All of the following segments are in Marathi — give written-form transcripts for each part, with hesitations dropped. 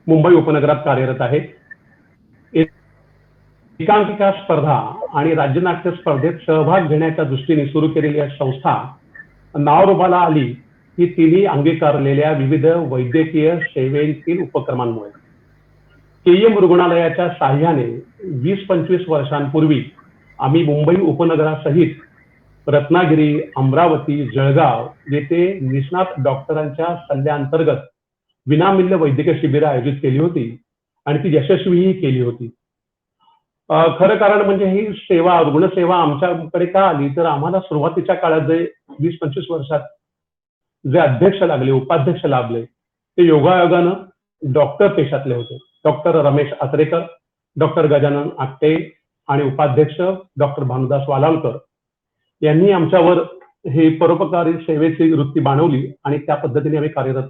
मुंबई उपनगरात कार्यरत आहे. एकांकिका स्पर्धा आणि राज्यनाट्य स्पर्धेत सहभाग घेण्याच्या दृष्टीने सुरू केलेली संस्था नावारूपाला आली ही तिन्ही अंगीकारलेल्या विविध वैद्यकीय सेवेतील उपक्रमांमुळे. केईएम रुग्णालयाच्या साह्याने 20-25 वर्षांपूर्वी आम्ही मुंबई उपनगरासहित रत्नागिरी, अमरावती, जळगाव येथे निष्णात डॉक्टरांच्या सल्ल्याअंतर्गत विनामूल्य वैद्यकीय शिबिरं आयोजित केली होती आणि ती यशस्वीही केली होती. खरं कारण म्हणजे ही सेवा, रुग्णसेवा आमच्याकडे का आली, तर आम्हाला सुरुवातीच्या काळात जे 20-25 वर्षात जे अध्यक्ष लागले, उपाध्यक्ष लाभले, ते योगायोगानं डॉक्टर पेशातले होते. डॉक्टर रमेश आचरेकर, डॉक्टर गजानन आपटे आणि उपाध्यक्ष डॉक्टर भानुदास वालावलकर यांनी आमच्यावर ही परोपकारी सेवेची वृत्ती बाणवली आणि त्या पद्धतीने आम्ही कार्यरत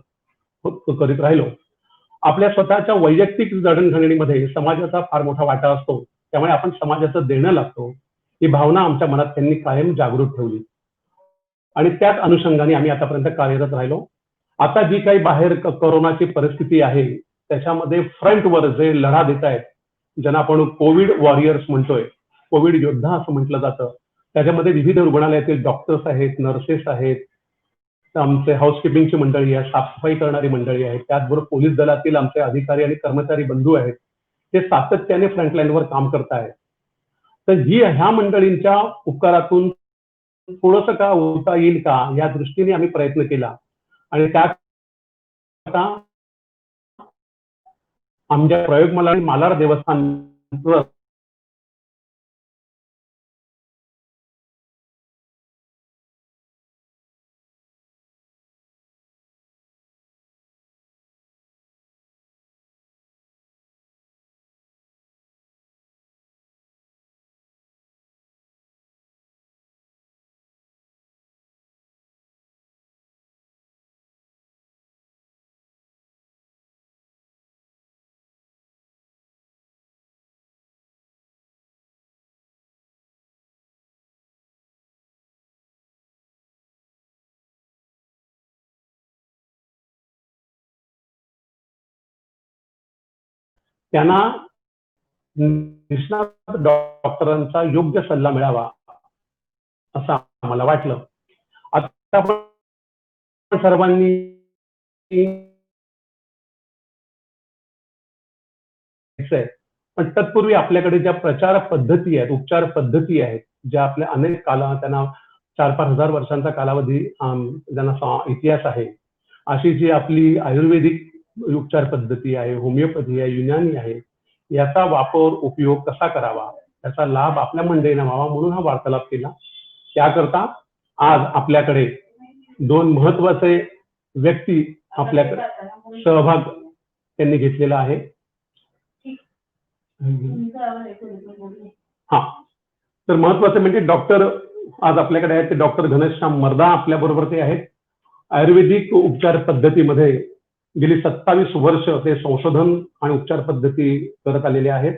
करीत राहिलो. आपल्या स्वतःच्या वैयक्तिक जडणघडणीमध्ये समाजाचा फार मोठा वाटा असतो, त्यामुळे आपण समाजाचं देणं लागतो ही भावना आमच्या मनात त्यांनी कायम जागृत ठेवली आणि त्याच अनुषंगाने आम्ही आतापर्यंत कार्यरत राहिलो. आता जी काही बाहेर कोरोनाची परिस्थिती आहे त्याच्यामध्ये फ्रंटवर जे लढा देत आहेत, ज्यांना आपण कोविड वॉरियर्स म्हणतोय, कोविड योद्धा असं म्हटलं जातं, त्याच्यामध्ये विविध रुग्णालयातील डॉक्टर्स आहेत, नर्सेस आहेत, आमचे हाऊसकीपिंगची मंडळी आहे, साफसफाई करणारी मंडळी आहेत, त्याचबरोबर पोलीस दलातील आमचे अधिकारी आणि कर्मचारी बंधू आहेत, ते सातत्याने फ्रंटलाईनवर काम करत आहेत. तर ह्या मंडळींच्या उपकारातून थोडंसं का होता येईल का या दृष्टीने आम्ही प्रयत्न केला आणि त्यात आमच्या प्रयोगमाला आणि मालार देवस्थान त्यांना निष्णात डॉक्टरांचा योग्य सल्ला मिळावा असं आम्हाला वाटलं. आता आपण सर्वांनी पण तत्पूर्वी आपल्याकडे ज्या प्रचार पद्धती आहेत, उपचार पद्धती आहेत, ज्या आपल्या अनेक त्यांना 4-5 हजार वर्षांचा कालावधी ज्यांना इतिहास आहे, अशी जी आपली आयुर्वेदिक उपचार पद्धती आहे, होमिओपॅथी आहे, युनानी आहे, याचा वापर उपयोग कसा करावा, याचा लाभ आपल्या मंडळींना व्हावा म्हणून हा वार्तालाप केला. त्याकरता आज आपल्याकडे 2 महत्वाचे व्यक्ती आपल्याकडे सहभाग त्यांनी घेतलेला आहे. हा, तर महत्वाचं म्हणजे डॉक्टर आज आपल्याकडे आहेत ते डॉक्टर घनश्याम मर्दा आपल्या बरोबर ते आहेत. आयुर्वेदिक उपचार पद्धतीमध्ये गेली 27 वर्ष ते संशोधन आणि उपचार पद्धती करत आलेले आहेत.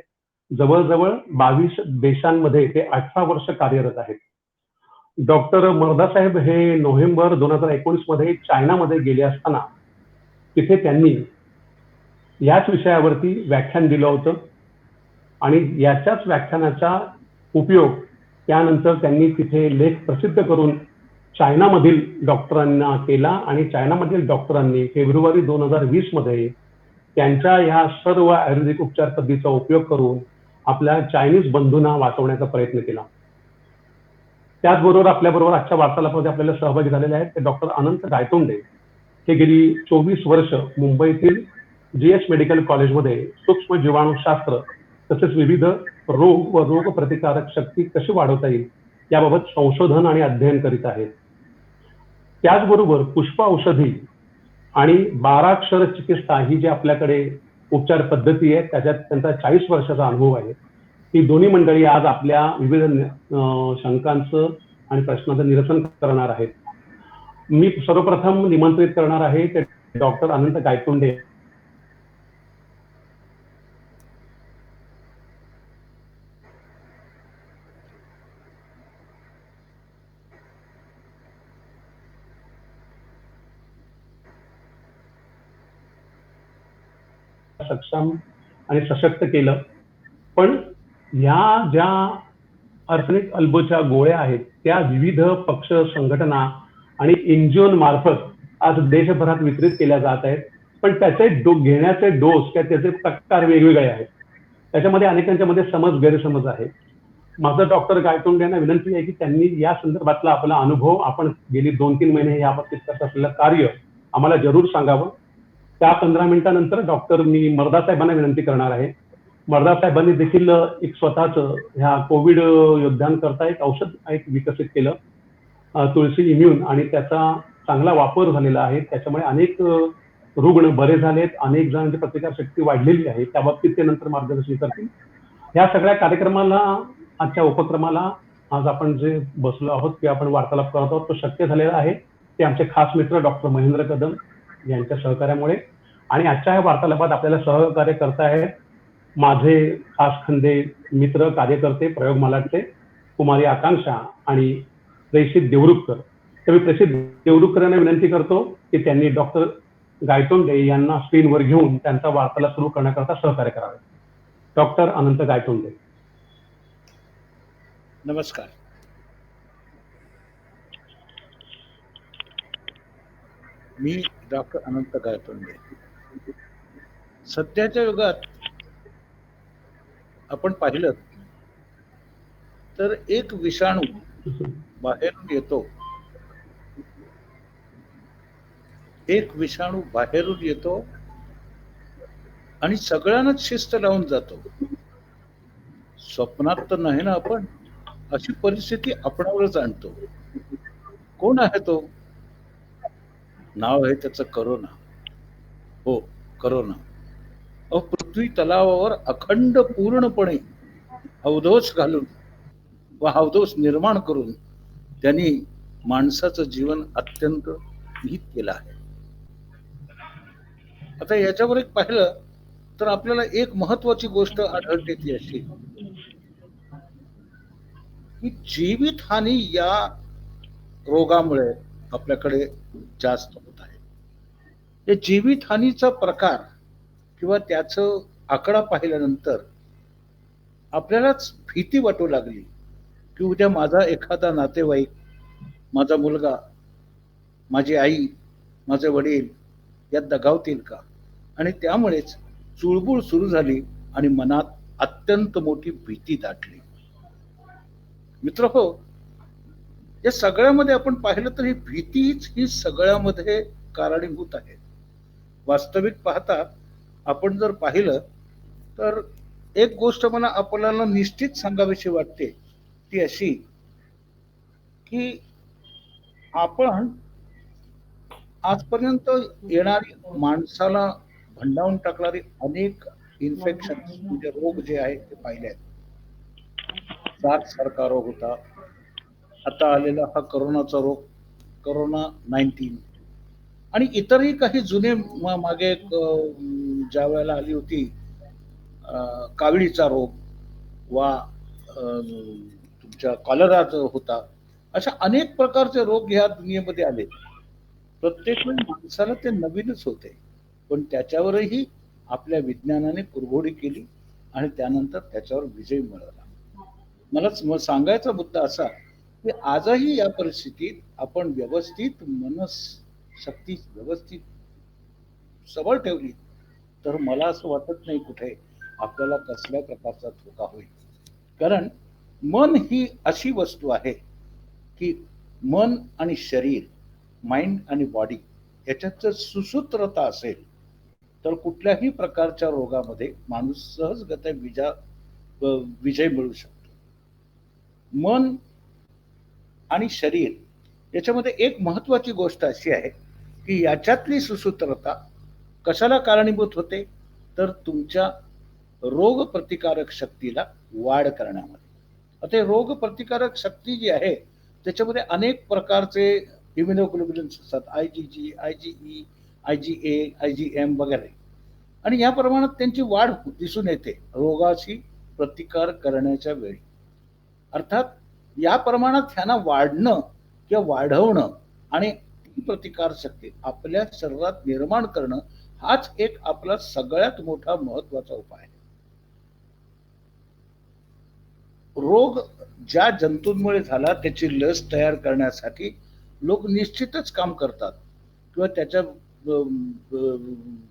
जवळजवळ 22 देशांमध्ये ते 18 वर्ष कार्यरत आहेत. डॉक्टर मर्दा साहेब हे नोव्हेंबर 2019 मध्ये चायनामध्ये गेले असताना तिथे त्यांनी याच विषयावरती व्याख्यान दिलं होतं आणि याच्याच व्याख्यानाचा उपयोग त्यानंतर त्यांनी तिथे लेख प्रसिद्ध करून चायनामधील डॉक्टरांना केला आणि चायनामधील डॉक्टरांनी फेब्रुवारी 2020 मध्ये त्यांच्या ह्या सर्व आयुर्वेदिक उपचार पद्धतीचा उपयोग करून आपल्या चायनीज बंधूंना वाचवण्याचा प्रयत्न केला. त्याचबरोबर आपल्याबरोबर आजच्या वार्तालापामध्ये आपल्याला सहभागी झालेले आहेत ते डॉक्टर अनंत गायतोंडे. ते गेली 24 वर्ष मुंबईतील जीएस मेडिकल कॉलेजमध्ये सूक्ष्म जीवाणूशास्त्र तसेच विविध रोग व रोग प्रतिकारक शक्ती कशी वाढवता येईल याबाबत संशोधन आणि अध्ययन करीत आहेत. त्याचबरोबर पुष्प औषधी आणि 12 अक्षर चिकित्सा ही जी आपल्याकडे उपचार पद्धती आहे त्याच्यात त्यांचा 40 वर्षाचा अनुभव आहे. ही दोन्ही मंडळी आज आपल्या विविध शंकांचं आणि प्रश्नांचं निरसन करणार आहेत. मी सर्वप्रथम निमंत्रित करणार आहे ते डॉक्टर अनंत गायतोंडे. सक्षम आणि सशक्त केलं. पण ह्या ज्या आर्सेनिक अल्बोच्या गोळ्या आहेत त्या विविध पक्ष संघटना आणि एनजीओ मार्फत आज देशभरात वितरित केल्या जात आहेत. पण त्याचे घेण्याचे डोस किंवा त्याचे प्रकार वेगवेगळे आहेत. त्याच्यामध्ये अनेकांच्या मध्ये गैरसमज आहे. माझं डॉक्टर गायतोंडे यांना विनंती आहे की त्यांनी या संदर्भातला आपला अनुभव, आपण गेली 2-3 महिने या बाबतीत करत असलेलं कार्य आम्हाला जरूर सांगावं. त्या 15 मिनिटानंतर डॉक्टर मी मर्दा साहेबांना विनंती करणार आहे. मर्दा साहेबांनी देखील एक स्वतःच ह्या कोविड योद्ध्यांकरता एक औषध विकसित केलं, तुळशी इम्यून, आणि त्याचा चांगला वापर झालेला आहे. त्याच्यामुळे अनेक रुग्ण बरे झालेत, अनेक जणांची प्रतिकारशक्ती वाढलेली आहे. त्या बाबतीत ते नंतर मार्गदर्शन करतील. ह्या सगळ्या कार्यक्रमाला, आजच्या उपक्रमाला आज आपण जे बसलो आहोत किंवा आपण वार्तालाप करत आहोत तो शक्य झालेला आहे ते आमचे खास मित्र डॉक्टर महेंद्र कदम यांच्या सहकार्यामुळे. आणि आजच्या या वार्तालापात आपल्याला सहकार्य करतायत माझे खास खंदे मित्र, कार्यकर्ते, प्रयोग मालाडचे कुमारी आकांक्षा आणि प्रेषित देवरुखकर. तर मी प्रेषित देवरुखकर यांना विनंती करतो की त्यांनी डॉक्टर गायतोंडे यांना स्क्रीनवर घेऊन त्यांचा वार्तालाप सुरू करण्याकरता सहकार्य करावे. डॉक्टर अनंत गायतोंडे. नमस्कार. मी डॉक्टर अनंत गायतोंडे. सध्याच्या युगात आपण पाहिलं तर एक विषाणू बाहेरून येतो, आणि सगळ्यांनाच शिस्त लावून जातो. स्वप्नात तर नाही ना आपण, अशी परिस्थिती आपणावरच आणतो. कोण आहे तो? नाव आहे त्याचं करोना. हो, करोना. पृथ्वी तलावावर अखंड पूर्णपणे अवधोष घालून व अवधोष निर्माण करून त्यांनी माणसाचं जीवन अत्यंत भीत केलं आहे. आता याच्यावर एक पाहिलं तर आपल्याला एक महत्वाची गोष्ट आढळते ती अशी की जीवितहानी या रोगामुळे आपल्याकडे जास्त होत आहे. या जीवितहानीचा प्रकार किंवा त्याचं आकडा पाहिल्यानंतर आपल्यालाच भीती वाटू लागली की उद्या माझा एखादा नातेवाईक, माझा मुलगा, माझी आई, माझे वडील यात दगावतील का? आणि त्यामुळेच चुळबुळ सुरू झाली आणि मनात अत्यंत मोठी भीती दाटली. मित्र हो, या सगळ्यामध्ये आपण पाहिलं तर ही भीतीच ही सगळ्यामध्ये कारणीभूत आहे. वास्तविक पाहता आपण जर पाहिलं तर एक गोष्ट मला आपल्याला निश्चित सांगावीशी वाटते ती अशी की आपण आजपर्यंत येणारी माणसाला भंडावून टाकणारी अनेक इन्फेक्शन म्हणजे रोग जे आहेत ते पाहिले आहेत. सार्स सारखा रोग होता, आता आलेला हा करोनाचा रोग, करोना 19, आणि इतरही काही जुने मागे ज्या वेळेला आली होती कावळीचा रोग वा तुमच्या कॉलरा होता, अशा अनेक प्रकारचे रोग ह्या दुनियेमध्ये आले. प्रत्येक वेळी माणसाला ते नवीनच होते, पण त्याच्यावरही आपल्या विज्ञानाने कुरघोडी केली आणि त्यानंतर त्याच्यावर विजय मिळवला. मला सांगायचा मुद्दा असा की आजही या परिस्थितीत आपण व्यवस्थित मनशक्ती व्यवस्थित सबळ ठेवली तर मला असं वाटत नाही कुठे आपल्याला कसल्या प्रकारचा धोका होईल. कारण मन ही अशी वस्तू आहे की मन आणि शरीर, माइंड आणि बॉडी याच्यात जर सुसूत्रता असेल तर कुठल्याही प्रकारच्या रोगामध्ये माणूस सहजगत्या विजय मिळू शकतो. मन आणि शरीर याच्यामध्ये एक महत्वाची गोष्ट अशी आहे की याच्यातली सुसूत्रता कशाला कारणीभूत होते तर तुमच्या रोग प्रतिकारक शक्तीला वाढ करण्यामध्ये. आता रोग प्रतिकारक शक्ती जी आहे त्याच्यामध्ये अनेक प्रकारचे इम्युनोग्लोब्युलिन्स असतात, IgG, IgE, IgA, IgM वगैरे, आणि या प्रमाणात त्यांची वाढ दिसून येते रोगाशी प्रतिकार करण्याच्या वेळी. अर्थात या प्रमाणात ह्यांना वाढणं किंवा वाढवणं आणि ती प्रतिकार शक्ती आपल्या शरीरात निर्माण करणं हाच एक आपला सगळ्यात मोठा महत्वाचा उपाय आहे. रोग ज्या जंतूंमुळे झाला त्याची लस तयार करण्यासाठी लोक निश्चितच काम करतात किंवा त्याच्या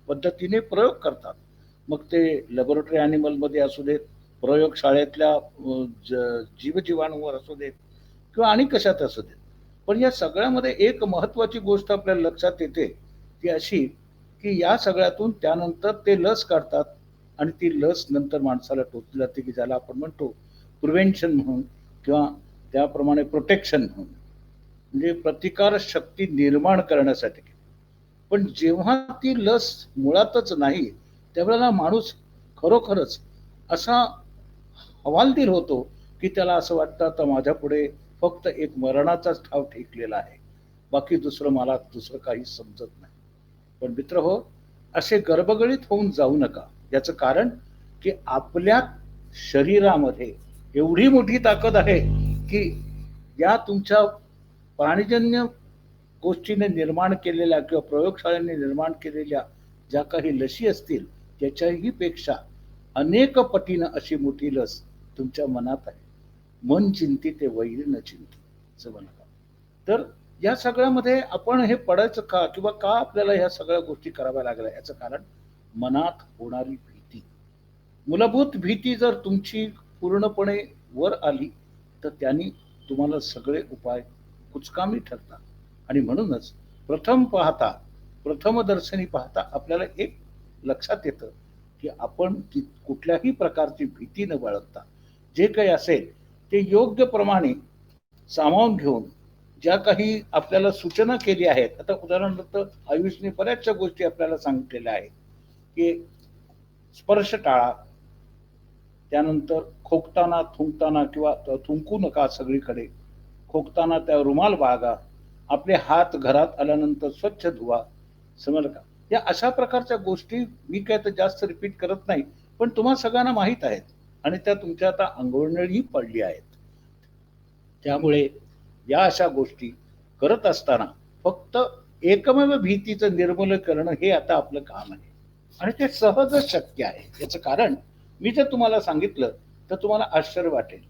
पद्धतीने प्रयोग करतात. मग ते लॅबोरेटरी अॅनिमल मध्ये असू देत, प्रयोगशाळेतल्या जीवजीवाणूवर असू देत किंवा आणि कशात असू देत. पण या सगळ्यामध्ये एक महत्वाची गोष्ट आपल्याला लक्षात येते ती अशी की या सगळ्यातून त्यानंतर ते लस काढतात आणि ती लस नंतर माणसाला टोचली जाते की ज्याला आपण म्हणतो प्रिव्हेन्शन म्हणून किंवा त्याप्रमाणे प्रोटेक्शन म्हणून, म्हणजे प्रतिकार शक्ती निर्माण करण्यासाठी. पण जेव्हा ती लस मुळातच नाही त्यावेळेला माणूस खरोखरच असा हवालदिल होतो की त्याला असं वाटतं आता माझ्या पुढे फक्त एक मरणाचाच ठाव ठेकलेला आहे, बाकी मला दुसरं काही समजत नाही. पण मित्र हो, असे गर्भगळीत होऊन जाऊ नका. याचं कारण की आपल्या शरीरामध्ये एवढी मोठी ताकद आहे की या तुमच्या प्राणीजन्य गोष्टीने निर्माण केलेल्या किंवा प्रयोगशाळेने निर्माण केलेल्या ज्या काही लशी असतील त्याच्याही पेक्षा अनेक पटीनं अशी मोठी लस तुमच्या मनात आहे. मन चिंती ते वैरी न चिंती असं म्हणतात. तर या सगळ्यामध्ये आपण हे पडायचं का किंवा का आपल्याला ह्या सगळ्या गोष्टी कराव्या लागल्या याचं कारण मनात होणारी भीती. मूलभूत भीती जर तुमची पूर्णपणे वर आली तर त्यांनी तुम्हाला सगळे उपाय कुचकामी ठरतात. आणि म्हणूनच प्रथमदर्शनी पाहता आपल्याला एक लक्षात येतं की आपण कुठल्याही प्रकारची भीती न बाळगता जे काही असेल ते योग्य प्रमाणे सामावून घेऊन ज्या काही आपल्याला सूचना केली आहेत. आता उदाहरणार्थ आयुषने बऱ्याचशा गोष्टी आपल्याला सांगितलेल्या आहेत की स्पर्श टाळा, त्यानंतर खोकताना थुंकताना किंवा थुंकू नका सगळीकडे, खोकताना त्या रुमाल बाळगा, आपले हात घरात आल्यानंतर स्वच्छ धुवा, समजलं का. या अशा प्रकारच्या गोष्टी मी काय तर जास्त रिपीट करत नाही, पण तुम्हा सगळ्यांना माहीत आहेत आणि त्या तुमच्या आता अंगवळणी पडली आहेत. त्यामुळे या अशा गोष्टी करत असताना फक्त एकमेव भीतीचं निर्मूलन करणं हे आता आपलं काम आहे आणि ते सहजच शक्य आहे. याचं कारण मी जर तुम्हाला सांगितलं तर तुम्हाला आश्चर्य वाटेल,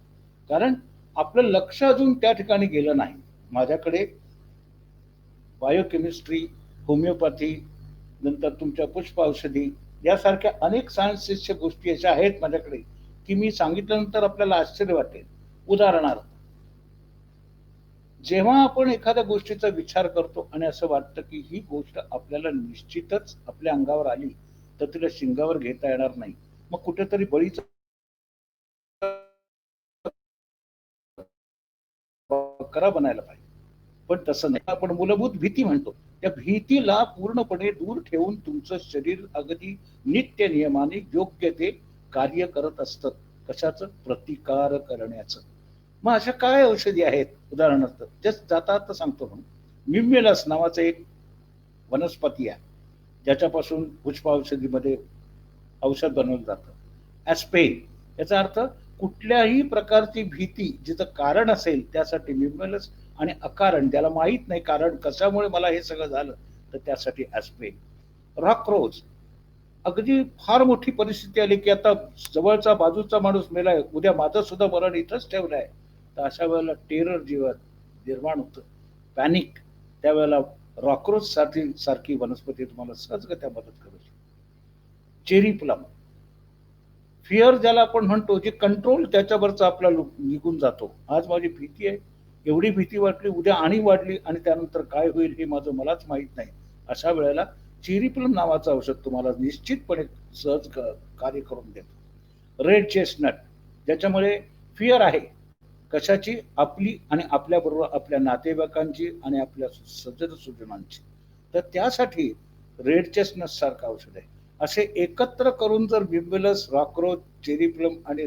कारण आपलं लक्ष अजून त्या ठिकाणी गेलं नाही. माझ्याकडे बायोकेमिस्ट्री, होमिओपॅथी, नंतर तुमच्या पुष्प औषधी यासारख्या अनेक सायन्सेसच्या गोष्टी अशा आहेत माझ्याकडे की मी सांगितल्यानंतर आपल्याला आश्चर्य वाटेल. उदाहरणार्थ, जेव्हा आपण एखाद्या गोष्टीचा विचार करतो आणि असं वाटतं की ही गोष्ट आपल्याला निश्चितच आपल्या अंगावर आली तर तिला शिंगावर घेता येणार नाही, मग कुठेतरी बळीचा बकरा बनायला पाहिजे. पण तसं नाही, आपण मूलभूत भीती म्हणतो. त्या भीतीला पूर्णपणे दूर ठेवून तुमचं शरीर अगदी नित्य नियमाने योग्य ते कार्य करत असतं. कशाचं? प्रतिकार करण्याचं. मग अशा काय औषधी आहेत? उदाहरणार्थ जस्ट जाता सांगतो म्हणून, मिम्युलस नावाचं एक वनस्पती आहे ज्याच्यापासून पुष्प औषधीमध्ये औषध बनवलं जातं. ॲस्पेन, याचा अर्थ कुठल्याही प्रकारची भीती जिथं कारण असेल त्यासाठी मिम्युलस, आणि अकारण ज्याला माहित नाही कारण कशामुळे मला हे सगळं झालं तर त्यासाठी ॲस्पेन. रॉकरोज, अगदी फार मोठी परिस्थिती आली की आता जवळचा बाजूचा माणूस मेलाय, उद्या माझं सुद्धा मरण इथंच ठेवलंय, तर अशा वेळेला टेरर जीवन निर्माण होतं, पॅनिक, त्यावेळेला रॉकरोज सारखी वनस्पती तुम्हाला सहजगत्या मदत करू शकते. चेरी प्लम, फिअर ज्याला आपण म्हणतो, जे कंट्रोल त्याच्यावरचा आपला निघून जातो. आज माझी भीती आहे, एवढी भीती वाटली, उद्या आणि वाढली आणि त्यानंतर काय होईल हे माझं मलाच माहित नाही. अशा वेळेला चेरी प्लम नावाचं औषध तुम्हाला निश्चितपणे सहज कार्य करून देतो. रेड चेस्टनट, ज्याच्यामुळे फिअर आहे कशाची? आपली आणि आपल्याबरोबर आपल्या नातेवाईकांची आणि आपल्या सज्जन सुजनांची, तर त्यासाठी रेड चेस्टनट सारखं औषध आहे. असे एकत्र करून जर मिम्युलस, रॉकरोज, चेरी प्लम आणि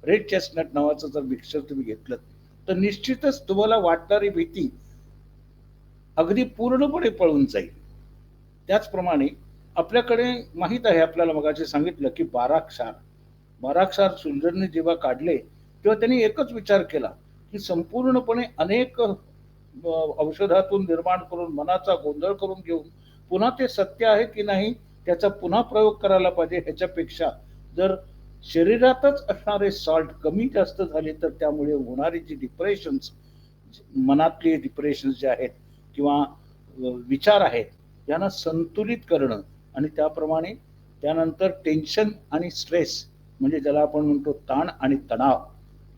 रेड चेस्टनट नावाचं जर मिक्सचर तुम्ही घेतलं तर निश्चितच तुम्हाला वाटणारी भीती अगदी पूर्णपणे पळून जाईल. त्याचप्रमाणे आपल्याकडे माहित आहे, आपल्याला मगाशी सांगितलं की 12 क्षार सुंदरने जेव्हा काढले तेव्हा त्यांनी एकच विचार केला की संपूर्णपणे अनेक औषधातून निर्माण करून मनाचा गोंधळ करून घेऊन पुन्हा ते सत्य आहे की नाही त्याचा पुन्हा प्रयोग करायला पाहिजे. ह्याच्यापेक्षा जर शरीरातच असणारे सॉल्ट कमी जास्त झाले तर त्यामुळे होणारी जी डिप्रेशन्स, मनातली डिप्रेशन्स जे आहेत किंवा विचार आहेत यांना संतुलित करणं आणि त्याप्रमाणे त्यानंतर टेन्शन आणि स्ट्रेस म्हणजे ज्याला आपण म्हणतो ताण आणि तणाव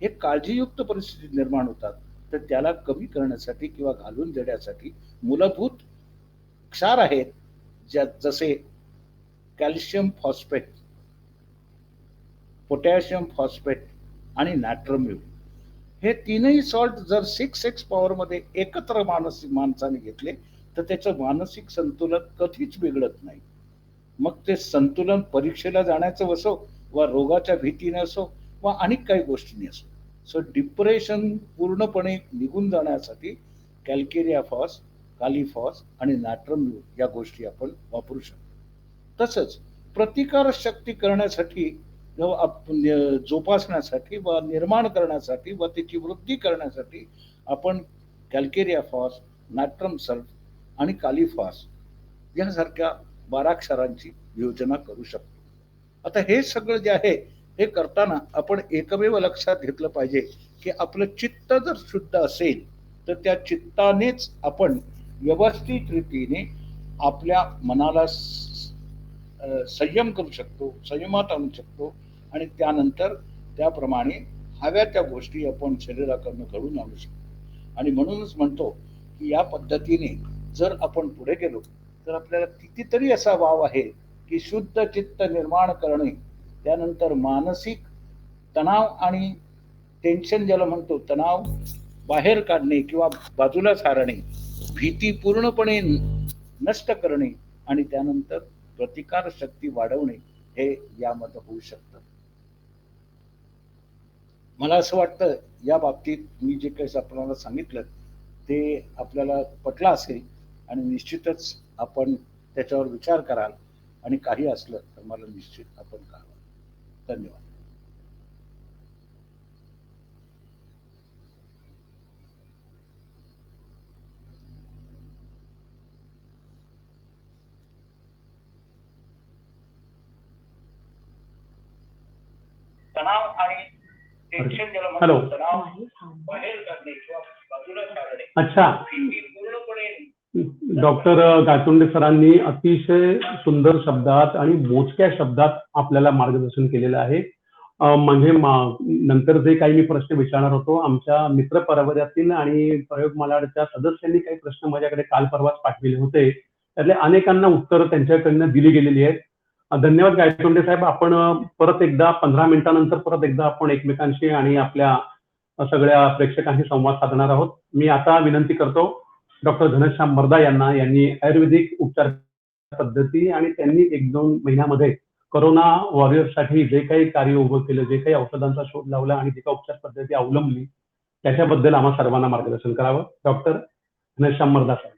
हे काळजीयुक्त परिस्थिती निर्माण होतात. तर त्याला कमी करण्यासाठी किंवा घालून देण्यासाठी मूलभूत क्षार आहेत जसे कॅल्शियम फॉस्फेट, पोटॅशियम फॉस्फेट आणि नायट्रोम्यूल हे तीनही सॉल्ट जर 6x पॉवर मध्ये एकत्र माणसाने घेतले तर त्याचं मानसिक संतुलन कधीच बिघडत नाही. मग ते संतुलन परीक्षेला जाण्याचं असो वा रोगाच्या भीतीने असो वा अनेक काही गोष्टींनी असो. सो डिप्रेशन पूर्णपणे निघून जाण्यासाठी कॅल्केरिया फॉस, कालीफॉस आणि नायट्रोम्यूल या गोष्टी आपण वापरू शकतो. तसंच प्रतिकार शक्ती करण्यासाठी जोपासण्यासाठी व निर्माण करण्यासाठी व त्याची वृद्धी करण्यासाठी आपण कॅल्केरिया फॉस, नायट्रम सल्फ आणि कालीफॉस यासारख्या 12 क्षारांची योजना करू शकतो. आता हे सगळं जे आहे हे करताना आपण एकमेव लक्षात घेतलं पाहिजे की आपलं चित्त जर शुद्ध असेल तर त्या चित्तानेच आपण व्यवस्थित रीतीने आपल्या मनाला संयम करू शकतो, संयमात आणू शकतो आणि त्यानंतर त्याप्रमाणे हव्या त्या गोष्टी आपण शरीराकडनं घडून आणू शकतो. आणि म्हणूनच म्हणतो की या पद्धतीने जर आपण पुढे गेलो तर आपल्याला कितीतरी असा वाव आहे की शुद्ध चित्त निर्माण करणे, त्यानंतर मानसिक तणाव आणि टेन्शन ज्याला म्हणतो तणाव बाहेर काढणे किंवा बाजूला सारणे, भीती पूर्णपणे नष्ट करणे आणि त्यानंतर प्रतिकार शक्ती वाढवणे हे यामध्ये होऊ शकतं. मला असं वाटतं या बाबतीत मी जे काही आपल्याला सांगितलं ते आपल्याला पटलं असेल आणि निश्चितच आपण त्याच्यावर विचार कराल आणि काही असलं तर मला निश्चित आपण कळवा. धन्यवाद. तणाव आणि टेन्शन ज्याला हॅलो. तणाव बाहेर काढणे किंवा बाजूला सारणे. अच्छा, पूर्णपणे डॉक्टर गायतोंडे सरांनी अतिशय सुंदर शब्दात आणि मोजक्या शब्दात आपल्याला मार्गदर्शन केलेलं आहे. म्हणजे नंतर जे काही मी प्रश्न विचारणार होतो, आमच्या मित्र परिवारातील आणि प्रयोगमालाच्या सदस्यांनी काही प्रश्न माझ्याकडे काल परवाच पाठविले होते. त्यातले अनेकांना उत्तरं त्यांच्याकडनं दिली गेलेली आहेत. धन्यवाद गायतोंडे साहेब. आपण परत एकदा 15 मिनिटानंतर परत एकदा आपण एकमेकांशी आणि आपल्या सगळ्या प्रेक्षकांशी संवाद साधणार आहोत. मी आता विनंती करतो डॉक्टर घनश्याम मर्दा यांनी आयुर्वेदिक उपचार पद्धती आणि त्यांनी 1-2 महिन्यामध्ये कोरोना वॉरियर्ससाठी जे काही कार्य उभं केलं, जे काही औषधांचा शोध लावला आणि जे काही उपचार पद्धती अवलंबली त्याच्याबद्दल आम्हा सर्वांना मार्गदर्शन करावं. डॉक्टर घनश्याम मर्दा साहेब.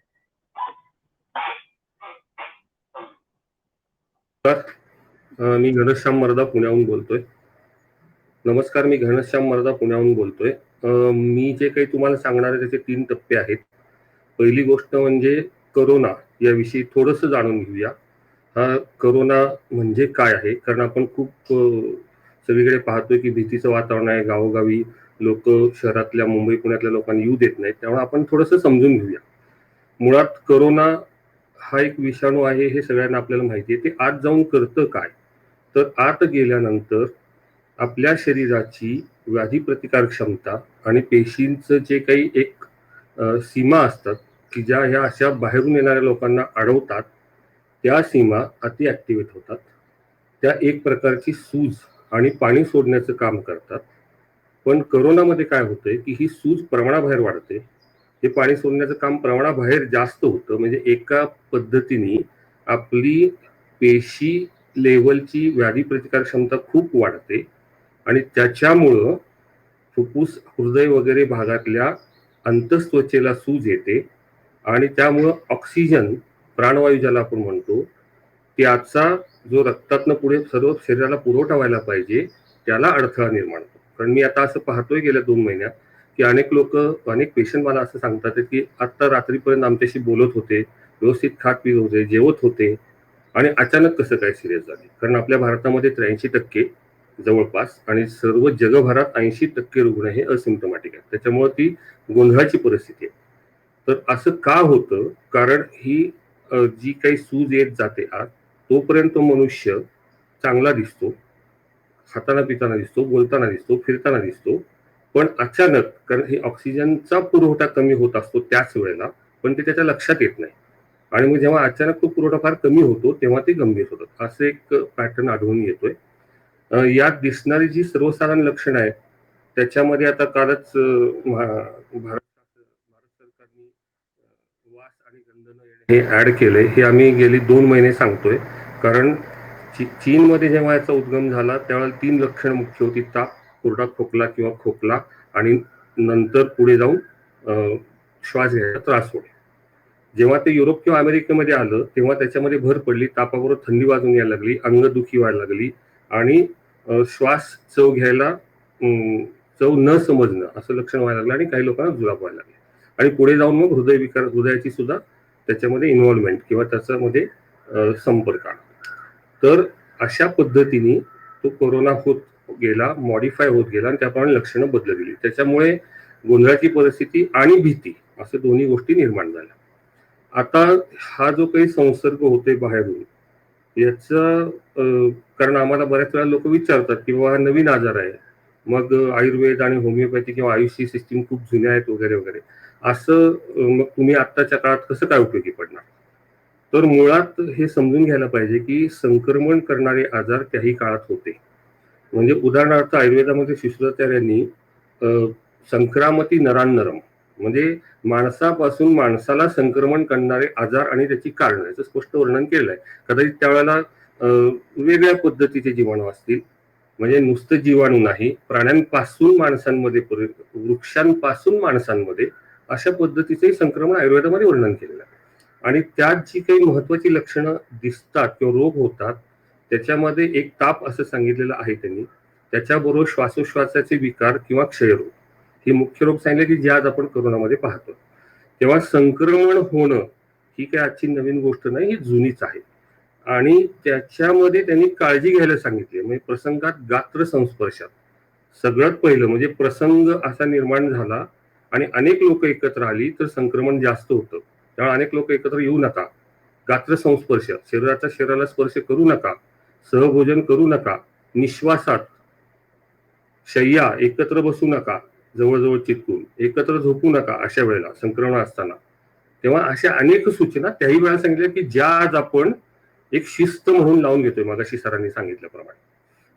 मी घनश्याम मर्दा पुण्याहून बोलतोय. नमस्कार, मी घनश्याम मर्दा पुण्याहून बोलतोय. मी जे काही तुम्हाला सांगणार आहे त्याचे 3 टप्पे आहेत. पहिली गोष्ट म्हणजे कोरोना याविषयी थोडंसं जाणून घेऊया. हा कोरोना म्हणजे काय आहे, कारण आपण खूप सगळीकडे पाहतोय की भीतीचं वातावरण आहे. गावोगावी लोक शहरातल्या मुंबई पुण्यातल्या लोकांना येऊ देत नाहीत. त्यामुळे आपण थोडंसं समजून घेऊया. मुळात कोरोना हा एक विषाणू आहे हे सगळ्यांना आपल्याला माहिती आहे. ते आत जाऊन करतं काय, तर आत गेल्यानंतर आपल्या शरीराची व्याधी प्रतिकार क्षमता आणि पेशींचं जे काही एक सीमा असतात की ज्या ह्या अशा बाहेरून येणाऱ्या लोकांना अडवतात, त्या सीमा अति ऍक्टिव्हेट होतात. त्या एक प्रकारची सूज आणि पाणी सोडण्याचं काम करतात. पण कोरोनामध्ये काय होतंय की ही सूज प्रमाणाबाहेर वाढते. हे पाणी सोडण्याचं काम प्रमाणाबाहेर जास्त होतं. म्हणजे एका पद्धतीने आपली पेशी लेवलची व्याधी प्रतिकार क्षमता खूप वाढते आणि त्याच्यामुळं फुफ्फुस, हृदय वगैरे भागातल्या अंतस्त्वचेला सूज येते आणि त्यामुळं ऑक्सिजन, प्राणवायू ज्याला आपण म्हणतो, त्याचा जो रक्तातनं पुढे सर्व शरीराला पुरवठा व्हायला पाहिजे त्याला अडथळा निर्माण होतो. कारण मी आता असं पाहतोय गेल्या 2 महिन्यात की अनेक पेशंट मला असं सांगतात की आता रात्रीपर्यंत आमच्याशी बोलत होते, व्यवस्थित खात पीत होते, जेवत होते, आणि अचानक कसं काय सिरियस झाले? कारण आपल्या भारतामध्ये 83% जवळपास आणि सर्व जगभरात 80% रुग्ण हे असिम्प्टोमॅटिक आहेत. त्याच्यामुळे ती गोंधळाची परिस्थिती आहे. तर असं का होतं? कारण ही जी काही सूज येत जाते आत, तोपर्यंत मनुष्य चांगला दिसतो, खाताना पिताना दिसतो, बोलताना दिसतो, फिरताना दिसतो, पण अचानक, कारण हे ऑक्सिजनचा पुरवठा कमी होत असतो त्याच वेळेला, पण ते त्याच्या लक्षात येत नाही, आणि मग जेव्हा अचानक तो पुरवठा फार कमी होतो तेव्हा ते गंभीर होतं. असं एक पॅटर्न आढळून येतोय. यात दिसणारी जी सर्वसाधारण लक्षणं आहेत त्याच्यामध्ये आता कालच भारत सरकारने वास आणि गंध न येणे हे ऍड केलंय. हे आम्ही गेली 2 महिने सांगतोय, कारण चीनमध्ये जेव्हा याचा उद्गम झाला त्यावेळेला 3 लक्षणं मुख्य होती: ताप, कोरडा खोकला किंवा खोकला, आणि नंतर पुढे जाऊन श्वास घ्यायला त्रास होणे. जेव्हा ते युरोप किंवा अमेरिकेमध्ये आलं तेव्हा त्याच्यामध्ये भर पडली, तापाबरोबर थंडी वाजून यायला लागली, अंगदुखी व्हायला लागली, आणि श्वास चव घ्यायला चव न समजणं असं लक्षण व्हायला लागलं, आणि काही लोकांना जुलाब व्हायला लागले, आणि पुढे जाऊन मग हृदयविकार, हृदयाची सुद्धा त्याच्यामध्ये इन्व्हॉल्वमेंट किंवा त्याच्यामध्ये संपर्क आला. तर अशा पद्धतीने तो कोरोना होत गेला, मॉडिफाय होत गेला, आणि त्याप्रमाणे लक्षणं बदलत गेली. त्याच्यामुळे गोंधळाची परिस्थिती आणि भीती असं दोन्ही गोष्टी निर्माण झाल्या. आता हा जो काही संसर्ग होतोय बाहेरून याचा, कारण आम्हाला बऱ्याच वेळा लोक विचारतात की बाबा हा नवीन आजार आहे, मग आयुर्वेद आणि होमिओपॅथी किंवा आयुषची सिस्टीम खूप जुन्या आहेत वगैरे वगैरे, असं मग तुम्ही आत्ताच्या काळात कसं काय उपयोगी पडणार? तर मुळात हे समजून घ्यायला पाहिजे की संक्रमण करणारे आजार त्याही काळात होते. म्हणजे उदाहरणार्थ आयुर्वेदामध्ये शिष्टाचार्यांनी संक्रामती नरान्नरम, म्हणजे माणसापासून माणसाला संक्रमण करणारे आजार आणि त्याची कारणं याचं स्पष्ट वर्णन केलंय. कदाचित त्यावेळेला वेगळ्या पद्धतीचे जीवाणू असतील, म्हणजे नुसतं जीवाणू नाही, प्राण्यांपासून माणसांमध्ये, वृक्षांपासून माणसांमध्ये, अशा पद्धतीचे संक्रमण आयुर्वेदामध्ये वर्णन केलेलं आहे. आणि त्यात जी काही महत्वाची लक्षणं दिसतात किंवा रोग होतात त्याच्यामध्ये एक ताप असं सांगितलेलं आहे त्यांनी, त्याच्याबरोबर श्वासोश्वासाचे विकार किंवा क्षयरोग ही मुख्य रोग सांगितले की जे आज आपण कोरोनामध्ये पाहतो. तेव्हा संक्रमण होणं ही काही आजची नवीन गोष्ट नाही, ही जुनीच आहे. आणि त्याच्यामध्ये त्यांनी काळजी घ्यायला सांगितली. म्हणजे प्रसंगात गात्र संस्पर्शात सगळ्यात पहिलं म्हणजे प्रसंग असा निर्माण झाला आणि अनेक लोक एकत्र आली तर संक्रमण जास्त होतं. त्यामुळे अनेक लोक एकत्र येऊ नका, गात्र संस्पर्श, शरीराचा शरीराला स्पर्श करू नका, सहभोजन करू नका, निश्वासात शय्या एकत्र बसू नका, जवळजवळ चिटकून एकत्र झोपू नका अशा वेळेला संक्रमण असताना. तेव्हा अशा अनेक सूचना त्याही वेळा सांगितल्या की ज्या आज आपण एक शिस्त म्हणून लावून घेतोय मगाशी सरांनी सांगितल्याप्रमाणे.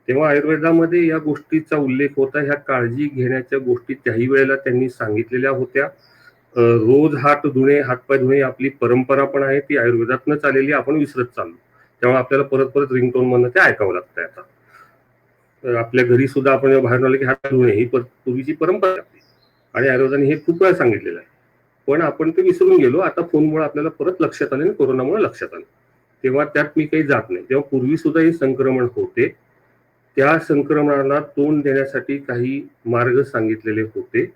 तेव्हा आयुर्वेदामध्ये या गोष्टीचा उल्लेख होता, ह्या काळजी घेण्याच्या गोष्टी त्याही वेळेला त्यांनी सांगितलेल्या होत्या. रोज हात धुणे, हातपाय धुणे आपली परंपरा पण आहे, ती आयुर्वेदातनंच आलेली, आपण विसरत चाललो. त्यामुळे आपल्याला परत परत रिंगटोन म्हणणं ते ऐकावं लागतंय. आता आपल्या घरी सुद्धा आपण बाहेर आलो की हात धुणे ही पूर्वीची परंपरा आहे आणि आयुर्वेदाने हे खूप वेळा सांगितलेलं आहे, पण आपण ते विसरून गेलो. आता फोनमुळे आपल्याला परत लक्षात आले आणि कोरोनामुळे लक्षात आलं, तेव्हा त्यात मी काही जात नाही. तेव्हा पूर्वी सुद्धा हे संक्रमण होते, त्या संक्रमणाला तोंड देण्यासाठी काही मार्ग सांगितलेले होते.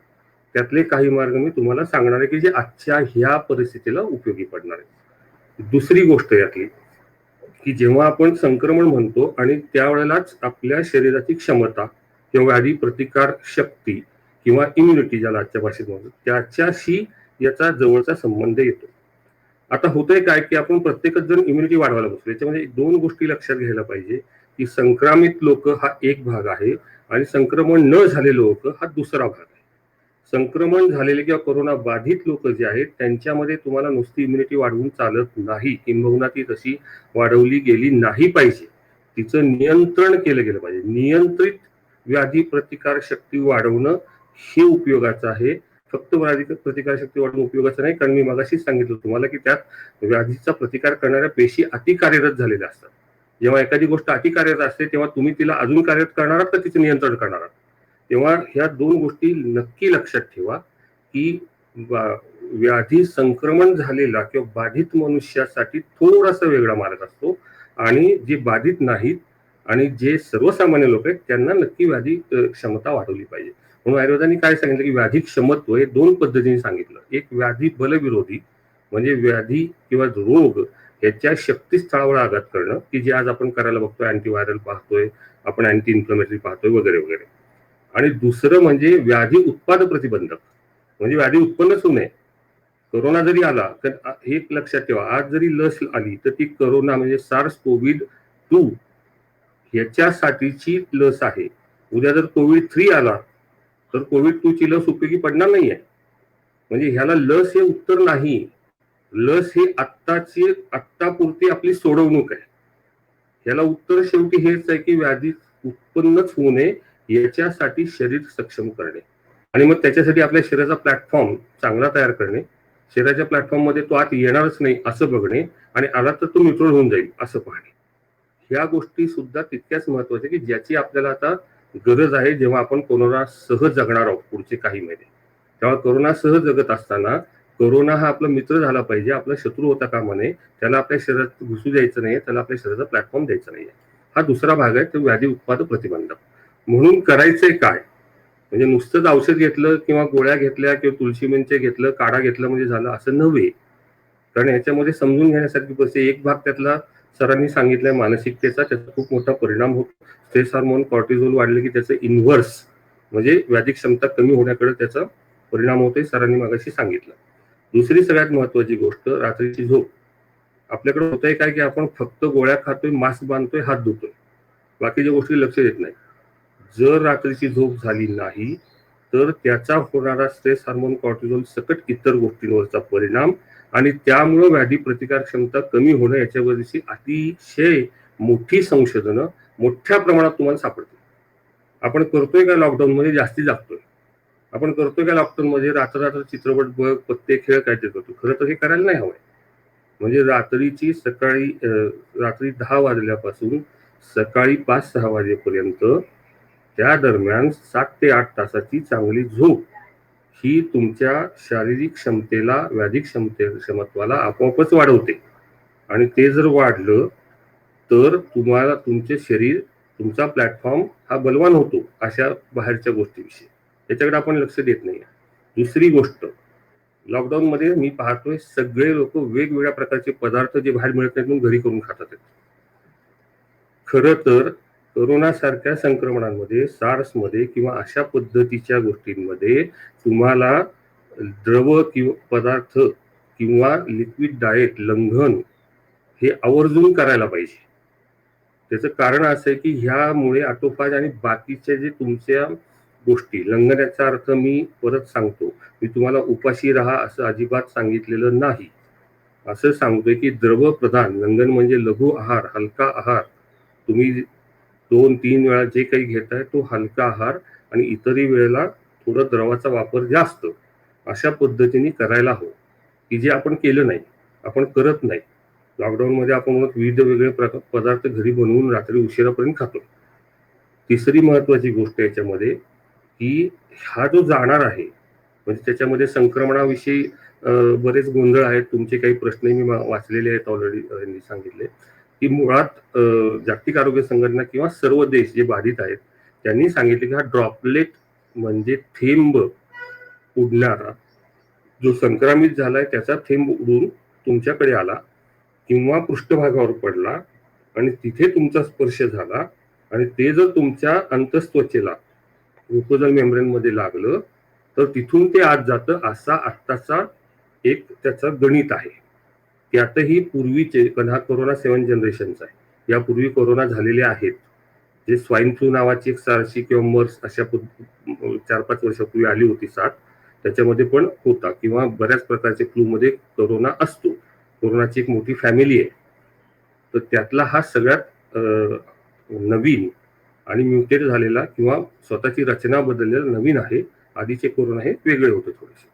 त्यातले काही मार्ग मी तुम्हाला सांगणार आहे की जे आजच्या ह्या परिस्थितीला उपयोगी पडणार आहे. दुसरी गोष्ट यातली की जेव्हा आपण संक्रमण म्हणतो आणि त्यावेळेलाच आपल्या शरीराची क्षमता किंवा व्याधी प्रतिकार शक्ती किंवा इम्युनिटी ज्याला आजच्या भाषेत म्हणतो त्याच्याशी याचा जवळचा संबंध येतो. आता होतंय काय की आपण प्रत्येकच जण इम्युनिटी वाढवायला बसतो. याच्यामध्ये 2 गोष्टी लक्षात घ्यायला पाहिजे की संक्रमित लोक हा एक भाग आहे आणि संक्रमण न झालेले लोक हा दुसरा भाग आहे. संक्रमण झालेले किंवा कोरोना बाधित लोक जे आहेत त्यांच्यामध्ये तुम्हाला नुसती इम्युनिटी वाढवून चालत नाही, किंबहुना ती तशी वाढवली गेली नाही पाहिजे, तिचं नियंत्रण केलं गेलं पाहिजे. नियंत्रित व्याधी प्रतिकार शक्ती वाढवणं हे उपयोगाचं आहे, फक्त व्याधी प्रतिकार शक्ती वाढवणं उपयोगाचं नाही. कारण मी मगाशीच सांगितलं तुम्हाला की त्यात व्याधीचा प्रतिकार करणाऱ्या पेशी अति कार्यरत झालेल्या असतात. जेव्हा एखादी गोष्ट अति कार्यरत असते तेव्हा तुम्ही तिला अजून कार्यरत करणार आहात का तिचं नियंत्रण करणार आहात? तेव्हा ह्या 2 गोष्टी नक्की लक्षात ठेवा की व्याधी संक्रमण झालेला किंवा बाधित मनुष्यासाठी थोडासा वेगळा मार्ग असतो आणि जे बाधित नाहीत आणि जे सर्वसामान्य लोक आहेत त्यांना नक्की व्याधी क्षमता वाढवली पाहिजे. म्हणून आयुर्वेदाने काय सांगितलं की व्याधी क्षमत्व हे 2 पद्धतीने सांगितलं. एक व्याधी बलविरोधी म्हणजे व्याधी किंवा रोग याच्या शक्तीस्थळावर आघात करणं, की जे आज आपण करायला बघतोय, अँटीव्हायरल पाहतोय, आपण अँटी इन्फ्लमेटरी पाहतोय वगैरे वगैरे. आणि दुसरं म्हणजे व्याधी उत्पाद प्रतिबंधक, म्हणजे व्याधी उत्पन्नच होऊ नये. कोरोना जरी आला तर एक लक्षात ठेवा, आज जरी लस आली तर ती कोरोना म्हणजे SARS-CoV-2 ह्याच्यासाठीची लस आहे. उद्या जर COVID-3 आला तर COVID-2 ची लस उपयोगी पडणार नाहीये. म्हणजे ह्याला लस हे उत्तर नाही. लस हे आत्तापुरती आपली सोडवणूक आहे. ह्याला उत्तर शेवटी हेच आहे की व्याधी उत्पन्नच होऊ नये याच्यासाठी शरीर सक्षम करणे, आणि मग त्याच्यासाठी आपल्या शरीराचा प्लॅटफॉर्म चांगला तयार करणे, शरीराच्या प्लॅटफॉर्म मध्ये तो आत येणारच नाही असं बघणे, आणि आला तर तो न्यूट्रल होऊन जाईल असं पाहणे. ह्या गोष्टी सुद्धा तितक्याच महत्वाच्या की ज्याची आपल्याला आता गरज आहे जेव्हा आपण कोरोना सह जगणार आहोत पुढचे काही महिने. तेव्हा कोरोना सह जगत असताना कोरोना हा आपला मित्र झाला पाहिजे, आपला शत्रू होता कामा नये, त्याला आपल्या शरीरात घुसू द्यायचं नाही, त्याला आपल्या शरीराचा प्लॅटफॉर्म द्यायचा नाहीये. हा दुसरा भाग आहे तो व्याधी उत्पाद प्रतिबंधक. म्हणून करायचंय काय, म्हणजे नुसतंच औषध घेतलं किंवा गोळ्या घेतल्या किंवा तुळशी मंचे घेतलं, काढा घेतलं म्हणजे झालं असं नव्हे. कारण याच्यामध्ये समजून घेण्यासारखी परिस्थिती. एक भाग त्यातला सरांनी सांगितलंय मानसिकतेचा, त्याचा खूप मोठा परिणाम होतो. स्ट्रेस हार्मोन कॉर्टिझोल वाढले की त्याचं इन्व्हर्स म्हणजे व्याधी क्षमता कमी होण्याकडे त्याचा परिणाम होतोय, सरांनी मागाशी सांगितलं. दुसरी सगळ्यात महत्वाची गोष्ट रात्रीची झोप. आपल्याकडे होतंय काय की आपण फक्त गोळ्या खातोय, मास्क बांधतोय, हात धुतोय, बाकीच्या गोष्टी लक्ष देत नाही. जर रात्रीची झोप झाली नाही तर त्याचा होणारा स्ट्रेस हार्मोन कॉर्टिझोल सकट इतर गोष्टींवरचा परिणाम आणि त्यामुळे व्याधी प्रतिकार क्षमता कमी होणं याच्यावरची अतिशय मोठी संशोधनं मोठ्या प्रमाणात तुम्हाला सापडतील. आपण करतोय का लॉकडाऊन मध्ये जास्ती जागतोय, आपण करतोय का लॉकडाऊन मध्ये रात्र चित्रपट बघ, पत्ते खेळ काय ते करतो. खरं तर हे करायला नाही हवंय. म्हणजे रात्री 10 वाजल्यापासून सकाळी 5-6 वाजेपर्यंत त्या दरम्यान 7 ते 8 तासाची चांगली झोप ही तुमच्या शारीरिक क्षमतेला, व्याधी क्षमत्वाला आपोआपच वाढवते. आणि ते जर वाढलं तर तुम्हाला तुमचे शरीर, तुमचा प्लॅटफॉर्म हा बलवान होतो अशा बाहेरच्या गोष्टीविषयी. याच्याकडे आपण लक्ष देत नाही. दुसरी गोष्ट, लॉकडाऊन मध्ये मी पाहतोय सगळे लोक वेगवेगळ्या प्रकारचे पदार्थ जे बाहेर मिळत नाहीत म्हणून घरी करून खातात. खरं तर कोरोना सारख्या संक्रमणांमध्ये, सार्स मध्ये किंवा अशा पद्धतीच्या गोष्टींमध्ये तुम्हाला द्रव किंवा पदार्थ किंवा लिक्विड डाएट लंघन हे आवर्जून करायला पाहिजे. त्याचं कारण असं आहे की ह्यामुळे ऑटोफाज आणि बाकीच्या जे तुमच्या गोष्टी लंघनाचा अर्थ मी परत सांगतो, मी तुम्हाला उपाशी राहा असं अजिबात सांगितलेलं नाही. असं सांगतोय की द्रव प्रधान लंघन म्हणजे लघु आहार, हलका आहार. तुम्ही 2-3 वेळा जे काही घेताय तो हलका आहार आणि इतरही वेळेला थोडं द्रवाचा वापर जास्त अशा पद्धतीने करायला हवं, की जे आपण केलं नाही, आपण करत नाही. लॉकडाऊन मध्ये आपण विविध वेगळे पदार्थ घरी बनवून रात्री उशिरापर्यंत खातो. तिसरी महत्वाची गोष्ट याच्यामध्ये की हा जो जाणार आहे म्हणजे त्याच्यामध्ये संक्रमणाविषयी बरेच गोंधळ आहेत. तुमचे काही प्रश्नही मी वाचलेले आहेत ऑलरेडी, यांनी सांगितले की मुळात जागतिक आरोग्य संघटना किंवा सर्व देश जे बाधित आहेत त्यांनी सांगितले की हा ड्रॉपलेट म्हणजे थेंब उडणारा, जो संक्रमित झालाय त्याचा थेंब उडून तुमच्याकडे आला किंवा पृष्ठभागावर पडला आणि तिथे तुमचा स्पर्श झाला आणि ते जर तुमच्या अंतस्त्वचेला म्युकोजल मेम्ब्रेन मध्ये लागलं तर तिथून ते आत जातं, असा आत्ताचा एक त्याचा गणित आहे. त्यातही पूर्वीचे, पण हा कोरोना 7 जनरेशनचा आहे, यापूर्वी कोरोना झालेले आहेत, जे स्वाईन फ्लू नावाची एक सारशी किंवा मर्स अशा 4-5 वर्षापूर्वी आली होती साथ, त्याच्यामध्ये पण होता किंवा बऱ्याच प्रकारचे फ्लू मध्ये कोरोना असतो. कोरोनाची एक मोठी फॅमिली आहे. तर त्यातला हा सगळ्यात नवीन आणि म्युटेट झालेला किंवा स्वतःची रचना बदललेला नवीन आहे. आधीचे कोरोना हे वेगळे होते थोडेसे.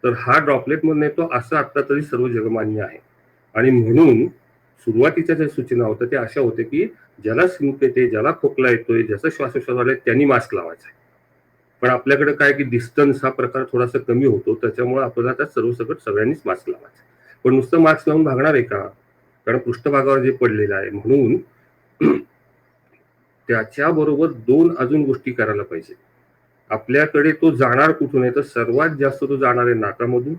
तर हा ड्रॉपलेट मधून येतो असं आता तरी सर्व जगमान्य आहे. आणि म्हणून सुरुवातीच्या ज्या सूचना होत्या त्या अशा होत्या की ज्याला शिंक येते, ज्याला खोकला येतोय, ज्याचा श्वासोच्छवास वाढलाय त्यांनी मास्क लावायचा. पण आपल्याकडे काय की डिस्टन्स हा प्रकार थोडासा कमी होतो, त्याच्यामुळे आपल्याला त्या सर्वसकट सगळ्यांनीच मास्क लावायचा. पण नुसतं मास्क लावून भागणार आहे का, कारण पृष्ठभागावर जे पडलेलं आहे. म्हणून त्याच्याबरोबर 2 अजून गोष्टी करायला पाहिजे. आपल्याकडे तो जाणार कुठून आहे तर सर्वात जास्त तो जाणार आहे नाकामधून,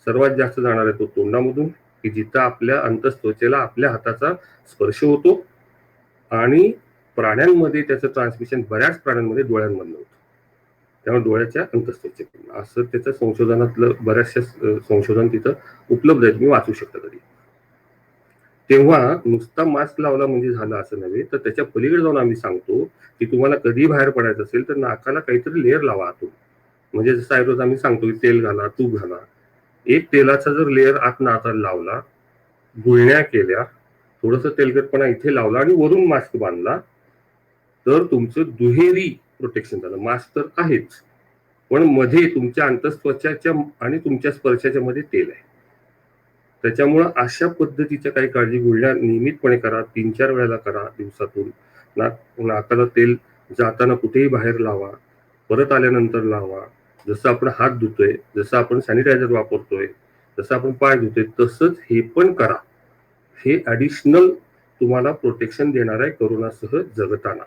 सर्वात जास्त जाणार आहे तो तोंडामधून, की जिथं आपल्या अंतस्त्वचेला आपल्या हाताचा स्पर्श होतो, आणि प्राण्यांमध्ये त्याचं ट्रान्समिशन बऱ्याच प्राण्यांमध्ये डोळ्यांमधनं होतं, त्यामुळे डोळ्याच्या अंतस्त्वचेतून. असं त्याचं संशोधनातलं बऱ्याचशा संशोधन तिथं उपलब्ध आहे, तुम्ही वाचू शकता कधी. तेव्हा नुसता मास्क लावला म्हणजे झालं असं नव्हे, तर त्याच्या पलीकडे जाऊन आम्ही सांगतो की तुम्हाला कधी बाहेर पडायचं असेल तर नाकाला काहीतरी लेअर लावा आतून. म्हणजे जसं रोज आम्ही सांगतो की तेल घाला, तूप घाला. एक तेलाचा जर लेअर आत नाकाला लावला, गुळण्या केल्या, थोडस तेलकटपणा इथे लावला आणि वरून मास्क बांधला, तर तुमचं दुहेरी प्रोटेक्शन झालं. मास्क तर आहेच, पण मध्ये तुमच्या अंतस्त्वचाच्या आणि तुमच्या स्पर्शाच्या मध्ये तेल आहे. त्याच्यामुळं अशा पद्धतीच्या काही काळजी गुळण्या नियमितपणे करा, 3-4 वेळेला करा दिवसातून. नाकाला तेल जाताना कुठेही बाहेर लावा, परत आल्यानंतर लावा. जसं आपण हात धुतोय, जसं आपण सॅनिटायझर वापरतोय, जसं आपण पाय धुतोय, तसंच हे पण करा. हे ऍडिशनल तुम्हाला प्रोटेक्शन देणार आहे कोरोनासह जगताना.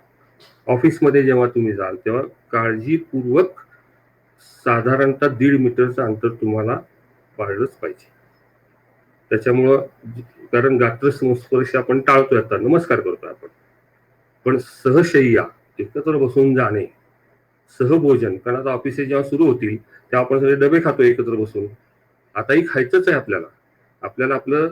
ऑफिसमध्ये जेव्हा तुम्ही जाल तेव्हा काळजीपूर्वक साधारणतः 1.5 मीटरचं अंतर तुम्हाला पाळलंच पाहिजे. त्याच्यामुळं, कारण गात्र संस्पर्श आपण टाळतोय, आता नमस्कार करतोय आपण, पण सहशय्या, एकत्र बसून जाणे, सहभोजन, कारण आता ऑफिस जेव्हा सुरू होतील तेव्हा आपण सगळे डबे खातोय एकत्र बसून. आताही खायचंच आहे आपल्याला आपलं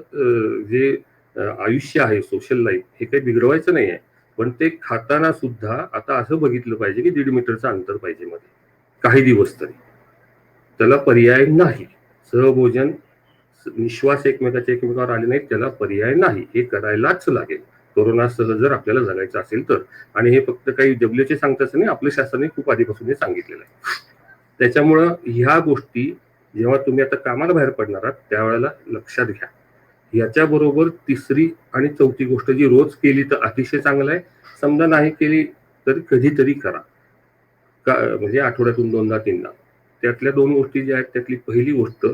जे आयुष्य आहे, सोशल लाईफ, हे काही बिघडवायचं नाही आहे, पण ते खाताना सुद्धा आता असं बघितलं पाहिजे की 1.5 मीटरचं अंतर पाहिजे मध्ये, काही दिवस तरी. त्याला पर्याय नाही. सहभोजन, निश्वास एकमेकावर आले नाहीत, त्याला पर्याय नाही. हे करायलाच लागेल कोरोनासह जर आपल्याला जगायचं असेल तर. आणि हे फक्त काही डब्ल्यूचे सांगताच नाही, आपल्या शासनाने खूप आधीपासून हे सांगितलेलं आहे. त्याच्यामुळं ह्या गोष्टी जेव्हा तुम्ही आता कामाला बाहेर पडणार आहात त्यावेळेला लक्षात घ्या. याच्याबरोबर तिसरी आणि चौथी गोष्ट जी रोज केली तर अतिशय चांगलं आहे, समजा नाही केली तर कधीतरी करा, म्हणजे आठवड्यातून 2दा-3दा. त्यातल्या 2 गोष्टी ज्या आहेत, त्यातली पहिली गोष्ट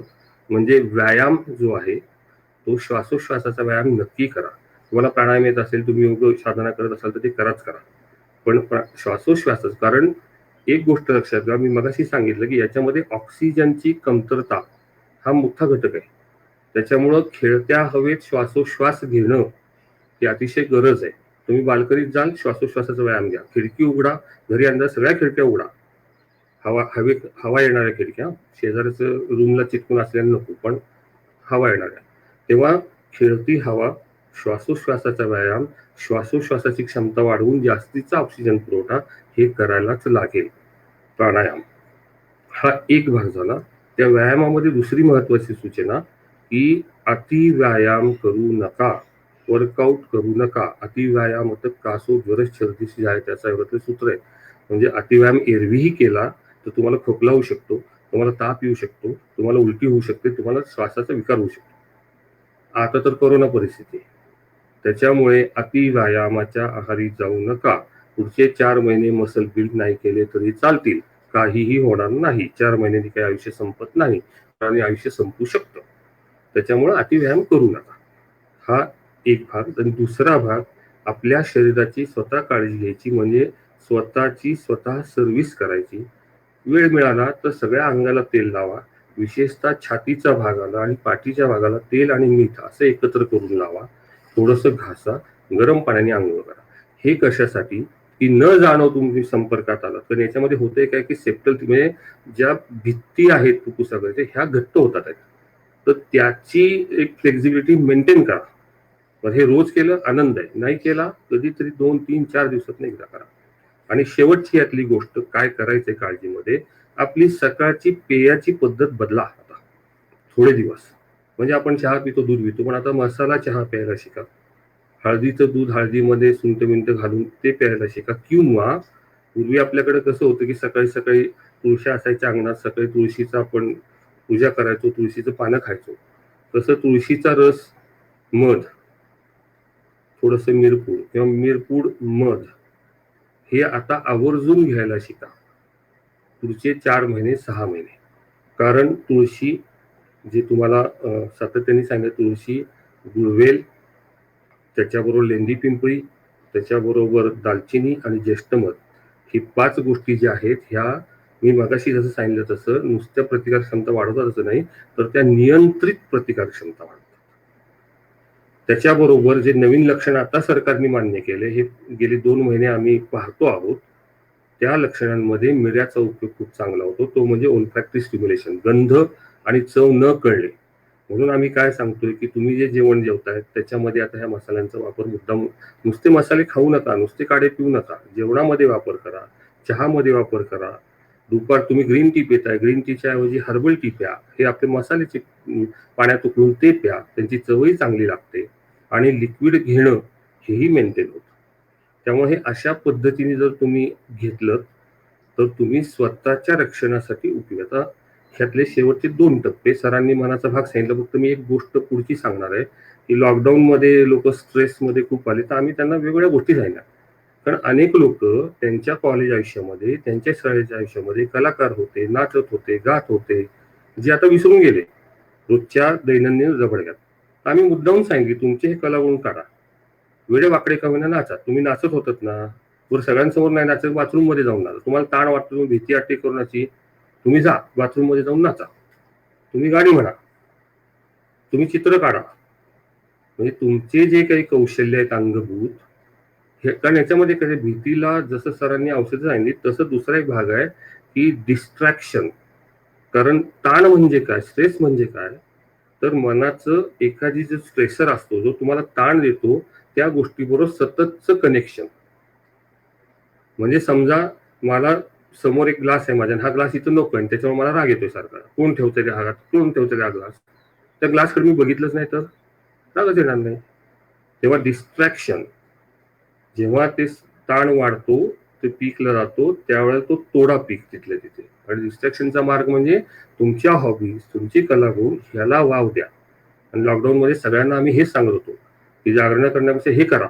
म्हणजे व्यायाम जो आहे तो श्वासोश्वासाचा व्यायाम नक्की करा. तुम्हाला प्राणायाम येत असेल, तुम्ही योग साधना करत असाल तर ते कराच करा, पण श्वासोश्वासच. कारण एक गोष्ट लक्षात घ्या, मी मगाशी सांगितलं की याच्यामध्ये ऑक्सिजनची कमतरता हा मोठा घटक आहे. त्याच्यामुळं खेळत्या हवेत श्वासोश्वास घेणं ही अतिशय गरज आहे. तुम्ही बाल्कनीत जाल, श्वासोश्वासाचा व्यायाम घ्या, खिडकी उघडा, घरी अंदर सगळ्या खिडक्या उघडा, हवा येणाऱ्या खिडक्या, शेजारचं रूमला चिटकून असलेल्या नको, पण हवा येणाऱ्या. तेव्हा खेळती हवा, श्वासोश्वासाचा व्यायाम, श्वासोश्वासाची क्षमता वाढवून जास्तीचा ऑक्सिजन पुरवठा हे करायलाच लागेल. प्राणायाम हा एक भाग झाला. त्या व्यायामामध्ये दुसरी महत्वाची सूचना की अति व्यायाम करू नका, वर्कआउट करू नका. अति व्यायाम कासो गरज छर्दिशी आहे, त्याचा एवढं सूत्र आहे. म्हणजे अतिव्यायाम एरवीही केला तर तुम्हाला खोकला होऊ शकतो, तुम्हाला ताप येऊ शकतो, तुम्हाला उलटी होऊ शकते, तुम्हाला श्वासाचा विकार होऊ शकतो. आता तर कोरोना परिस्थिती, त्याच्यामुळे अति व्यायामाच्या आहारी जाऊ नका. पुढचे 4 महिने मसल बिल्ड नाही केले तरी चालतील, काहीही होणार नाही. 4 महिन्यांनी काही आयुष्य संपत नाही आणि आयुष्य संपू शकतं. त्याच्यामुळे अतिव्यायाम करू नका. हा एक भाग. आणि दुसरा भाग, आपल्या शरीराची स्वतः काळजी घ्यायची, म्हणजे स्वतःची स्वतः सर्व्हिस करायची. वेळ मिळाला तर सगळ्या अंगाला तेल लावा, विशेषतः छातीच्या भागाला आणि पाठीच्या भागाला तेल आणि मीठ असं एकत्र करून लावा. थोडंसं घासा, गरम पाण्याने आंघोळ करा. हे कशासाठी की न जाणव तुम्ही संपर्कात आला तर याच्यामध्ये होतंय काय की सेप्टल, म्हणजे ज्या भित्ती आहेत फुफ्फुसाकडे ह्या घट्ट होतात आहेत, तर त्याची एक फ्लेक्झिबिलिटी मेंटेन करा. तर हे रोज केलं आनंद आहे, नाही केला कधीतरी 2-3-4 दिवसात एकदा करा. आणि शेवटची यातली गोष्ट काय करायचंय काळजीमध्ये, आपली सकाळची पेयाची पद्धत बदला आता थोडे दिवस. म्हणजे आपण चहा पितो, दूध पितो, पण आता मसाला चहा प्यायला शिका. हळदीचं दूध, हळदीमध्ये सुंठ मिंट घालून ते प्यायला शिका. किंवा पूर्वी आपल्याकडे कसं होतं की सकाळी सकाळी तुळशी असायच्या अंगणात, सकाळी तुळशीचा आपण पूजा करायचो, तुळशीचं पानं खायचो. तसं तुळशीचा रस, मध, थोडस मिरपूड किंवा मिरपूड मध हे आता आवर्जून घ्यायला शिका पुढचे 4 महिने 6 महिने. कारण तुळशी, जे तुम्हाला सातत्याने सांगितलं, तुळशी, गुळवेल, त्याच्याबरोबर लेंडी पिंपळी, त्याच्याबरोबर दालचिनी आणि ज्येष्ठमध, ही 5 गोष्टी ज्या आहेत ह्या मी मगाशी जसं सांगितलं तसं नुसत्या प्रतिकार क्षमता वाढवतात असं नाही, तर त्या नियंत्रित प्रतिकार क्षमता वाढतात. त्याच्याबरोबर जे नवीन लक्षण आता सरकारने मान्य केले, हे गेली 2 महिने आम्ही पाहतो आहोत, त्या लक्षणांमध्ये मिऱ्याचा उपयोग खूप चांगला होतो. तो म्हणजे ओल्फॅक्टरी स्टिम्युलेशन, गंध आणि चव न कळणे. म्हणून आम्ही काय सांगतोय की तुम्ही जे जेवण जेवताय त्याच्यामध्ये आता ह्या मसाल्यांचा वापर मुद्दाम, नुसते मसाले खाऊ नका, नुसते काढे पिऊ नका, जेवणामध्ये वापर करा, चहामध्ये वापर करा. दुपार तुम्ही ग्रीन टी पिताय, ग्रीन टीच्या ऐवजी हर्बल टी प्या. हे आपले मसाल्याचे पाण्यात उकळून ते प्या, त्यांची चवही चांगली लागते आणि लिक्विड घेणं हेही मेंटेन होतं. त्यामुळे हे अशा पद्धतीने जर तुम्ही घेतलं तर तुम्ही स्वतःच्या रक्षणासाठी उपयोग. आता ह्यातले शेवटचे 2 टप्पे सरांनी मनाचा भाग सांगितला. फक्त मी एक गोष्ट पुढची सांगणार आहे की लॉकडाऊन मध्ये लोक स्ट्रेसमध्ये खूप आले, तर आम्ही त्यांना वेगवेगळ्या गोष्टी सांगितल्या. कारण अनेक लोक त्यांच्या कॉलेज आयुष्यामध्ये, त्यांच्या शाळेच्या आयुष्यामध्ये कलाकार होते, नाचत होते, गात होते, जे आता विसरून गेले रोजच्या दैनंदिन जबडग्यात. आम्ही मुद्दाम सांगितले तुमचे हे कलागुण काढा, वेळे वाकडे का होईना नाचा. तुम्ही नाचत होतात ना, बरं सगळ्यांसमोर नाही नाचत, बाथरूम मध्ये जाऊन नाचा. तुम्हाला ताण वाटतो, तुम्ही भीती वाटते कोरोनाची, तुम्ही जा बाथरूम मध्ये जाऊन नाचा, तुम्ही गाणी म्हणा, तुम्ही चित्र काढा. म्हणजे तुमचे जे काही कौशल्य आहेत अंगभूत हे, कारण याच्यामध्ये काय भीतीला जसं सरांनी औषधं सांगितली तसं दुसरा एक भाग आहे की डिस्ट्रॅक्शन. कारण ताण म्हणजे काय, स्ट्रेस म्हणजे काय, तर मनाचं एखादी जो स्ट्रेसर असतो जो तुम्हाला ताण देतो त्या गोष्टीबरोबर सततचं कनेक्शन. म्हणजे समजा मला समोर एक ग्लास आहे माझ्या, हा ग्लास इथं नको आहे, त्याच्यावर मला राग येतोय सारखा, कोण ठेवतंय त्या हातात, कोण ठेवतंय त्या ग्लास, त्या ग्लासकडे मी बघितलंच नाही तर रागच येणार नाही. तेव्हा डिस्ट्रॅक्शन, जेव्हा ते ताण वाढतो, ते पीकला जातो, त्यावेळेला तो तोडा पीक तिथल्या तिथे. आणि डिस्ट्रॅक्शनचा मार्ग म्हणजे तुमच्या हॉबीज, तुमची कलागुण ह्याला वाव द्या. आणि लॉकडाऊन मध्ये सगळ्यांना आम्ही हेच सांगत होतो की जागरण करण्यापेक्षा हे करा,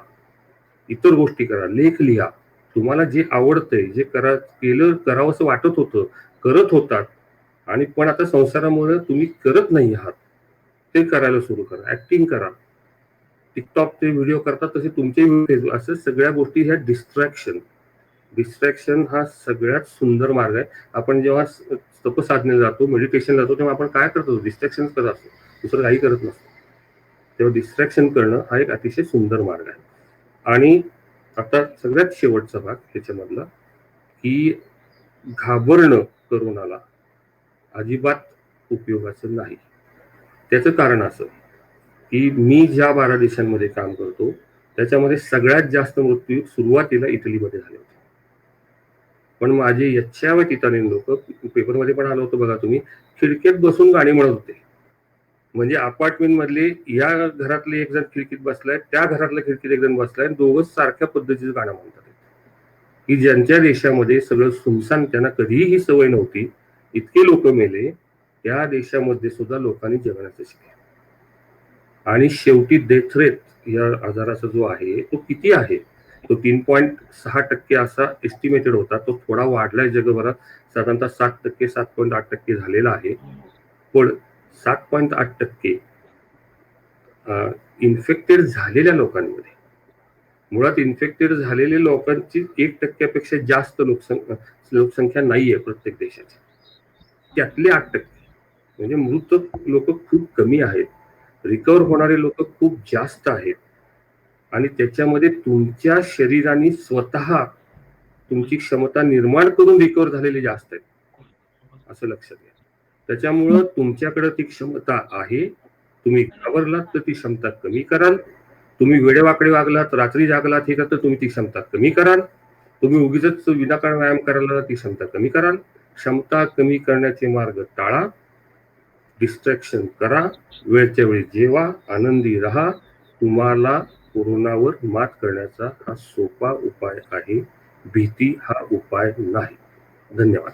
इतर गोष्टी करा, लेख लिहा, तुम्हाला जे आवडतंय, जे करावं असं वाटत होतं, करत होतात, आणि पण आता संसारामुळे तुम्ही करत नाही आहात, ते करायला सुरू करा. ऍक्टिंग करा, टिकटॉक ते व्हिडिओ करतात तसे तुमचे व्हिडिओ, असं सगळ्या गोष्टी ह्या डिस्ट्रॅक्शन हा सगळ्यात सुंदर मार्ग आहे. आपण जेव्हा तपसाधनेला जातो, मेडिटेशन जातो, तेव्हा आपण काय करतो, डिस्ट्रॅक्शन करत असतो, दुसरं काही करत नसतो. तेव्हा डिस्ट्रॅक्शन करणं हा एक अतिशय सुंदर मार्ग आहे. आणि आता सगळ्यात शेवटचा भाग ह्याच्यामधला की घाबरणं करोनाला अजिबात उपयोगाचं नाही. त्याचं कारण असं की मी ज्या 12 देशांमध्ये काम करतो त्याच्यामध्ये सगळ्यात जास्त मृत्यू सुरुवातीला इटलीमध्ये झाले होते. पण माझे यच्चावत इटालियन लोक, पेपरमध्ये पण आलं होतं बघा तुम्ही, खिडकीत बसून गाणी म्हणत होते. म्हणजे अपार्टमेंट मधले या घरातले एक जण खिडकीत बसलाय, त्या घरातल्या खिडकीत एक जण बसलाय, दोघं सारख्या पद्धतीचं गाणं म्हणतात. की ज्यांच्या देशामध्ये सगळं सुनसान, त्यांना कधीही ही सवय नव्हती, इतके लोक मेले, त्या देशामध्ये सुद्धा लोकांनी जगण्याचं शिकले. आणि शेवटी डेथ रेट या आजाराचा जो आहे तो किती आहे, तो 3.6% असा एस्टिमेटेड होता. तो थोडा वाढलाय जगभरात, साधारणतः 7%, 7.8% झालेला आहे. पण 7.8% इन्फेक्टेड झालेल्या लोकांमध्ये, मुळात इन्फेक्टेड झालेल्या लोकांची 1% जास्त लोकसंख्या नाहीये प्रत्येक देशाची, त्यातले 8%. म्हणजे मृत लोक खूप कमी आहेत, रिकव्हर होणारे लोक खूप जास्त आहेत. आणि त्याच्यामध्ये तुमच्या शरीराने स्वतः तुमची क्षमता निर्माण करून रिकव्हर झालेले जास्त आहेत, असं लक्षात घ्या. त्याच्यामुळं तुमच्याकडे ती क्षमता आहे. तुम्ही घाबरलात तर ती क्षमता कमी कराल, तुम्ही वेडेवाकडे वागलात, रात्री जागलात, हे करता तुम्ही ती क्षमता कमी कराल, तुम्ही उगीच विनाकारण व्यायाम करायला ती क्षमता कमी कराल. क्षमता कमी करण्याचे मार्ग टाळा, डिस्ट्रॅक्शन करा, वेळच्या वेळी जेवा, आनंदी राहा. तुम्हाला कोरोनावर मात करण्याचा हा सोपा उपाय आहे, भीती हा उपाय नाही. धन्यवाद.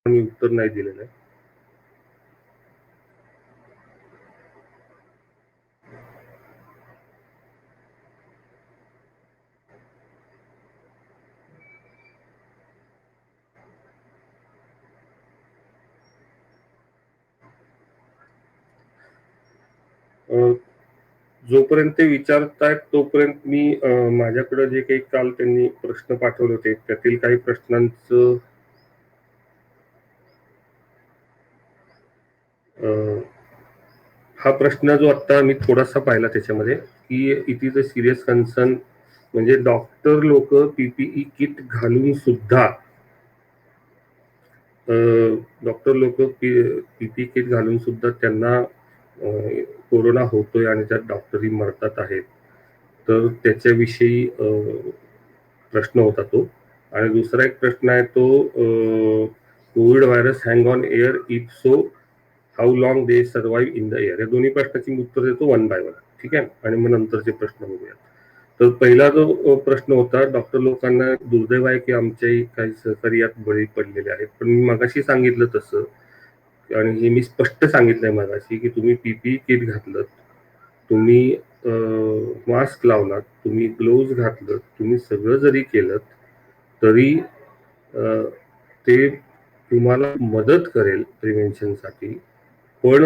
मी उत्तर नाही दिलेलं आहे. जोपर्यंत ते विचारतायत तोपर्यंत मी माझ्याकडे जे काही काल त्यांनी प्रश्न पाठवले होते त्यातील काही प्रश्नांचं हा प्रश्न जो आता मी थोडासा पाहिला त्याच्यामध्ये की it is a serious concern, म्हणजे डॉक्टर लोक पीपीई किट घालून सुद्धा पीपीई किट घालून सुद्धा त्यांना कोरोना होतोय आणि त्यात डॉक्टरही मरतात आहेत. तर त्याच्याविषयी प्रश्न होता तो. आणि दुसरा एक प्रश्न आहे तो Covid virus hang on air if so how long they survive in the air. या दोन्ही प्रश्नाची उत्तर देतो वन बाय वन, ठीक आहे, आणि मग नंतरचे प्रश्न बघूया. तर पहिला जो प्रश्न होता, डॉक्टर लोकांना दुर्दैव आहे की आमच्याही काही सहकारी यात बळी पडलेले आहेत. पण मी मगाशी सांगितलं तसं, आणि हे मी स्पष्ट सांगितलंय मगाशी, की तुम्ही पीपीई किट घातलं, तुम्ही मास्क लावलात, तुम्ही ग्लोव्ज घातलं, तुम्ही सगळं जरी केलं तरी ते तुम्हाला मदत करेल प्रिव्हेन्शनसाठी. पण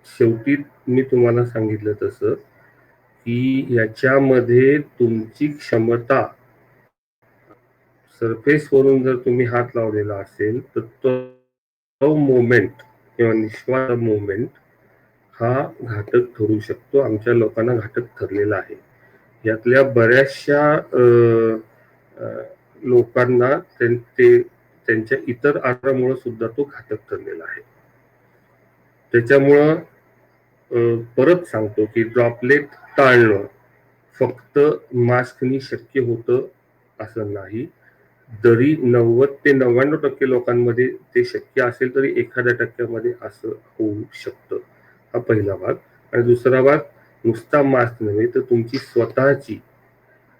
शेवटी मी तुम्हाला सांगितलं तसं की याच्यामध्ये तुमची क्षमता, सरफेस वरून जर तुम्ही हात लावलेला असेल तर तो मोमेंट किंवा निश्वास मोमेंट हा घातक ठरू शकतो. आमच्या लोकांना घातक ठरलेला आहे. यातल्या बऱ्याचशा लोकांना त्यांच्या इतर आजारामुळे सुद्धा तो घातक ठरलेला आहे. त्याच्यामुळं परत सांगतो की ड्रॉपलेट टाळणं फक्त मास्कनी शक्य होतं असं नाही. जरी 90 ते 99% लोकांमध्ये ते शक्य असेल तरी 1% असं होऊ शकतं. हा पहिला भाग. आणि दुसरा भाग, नुसता मास्क नव्हे तर तुमची स्वतःची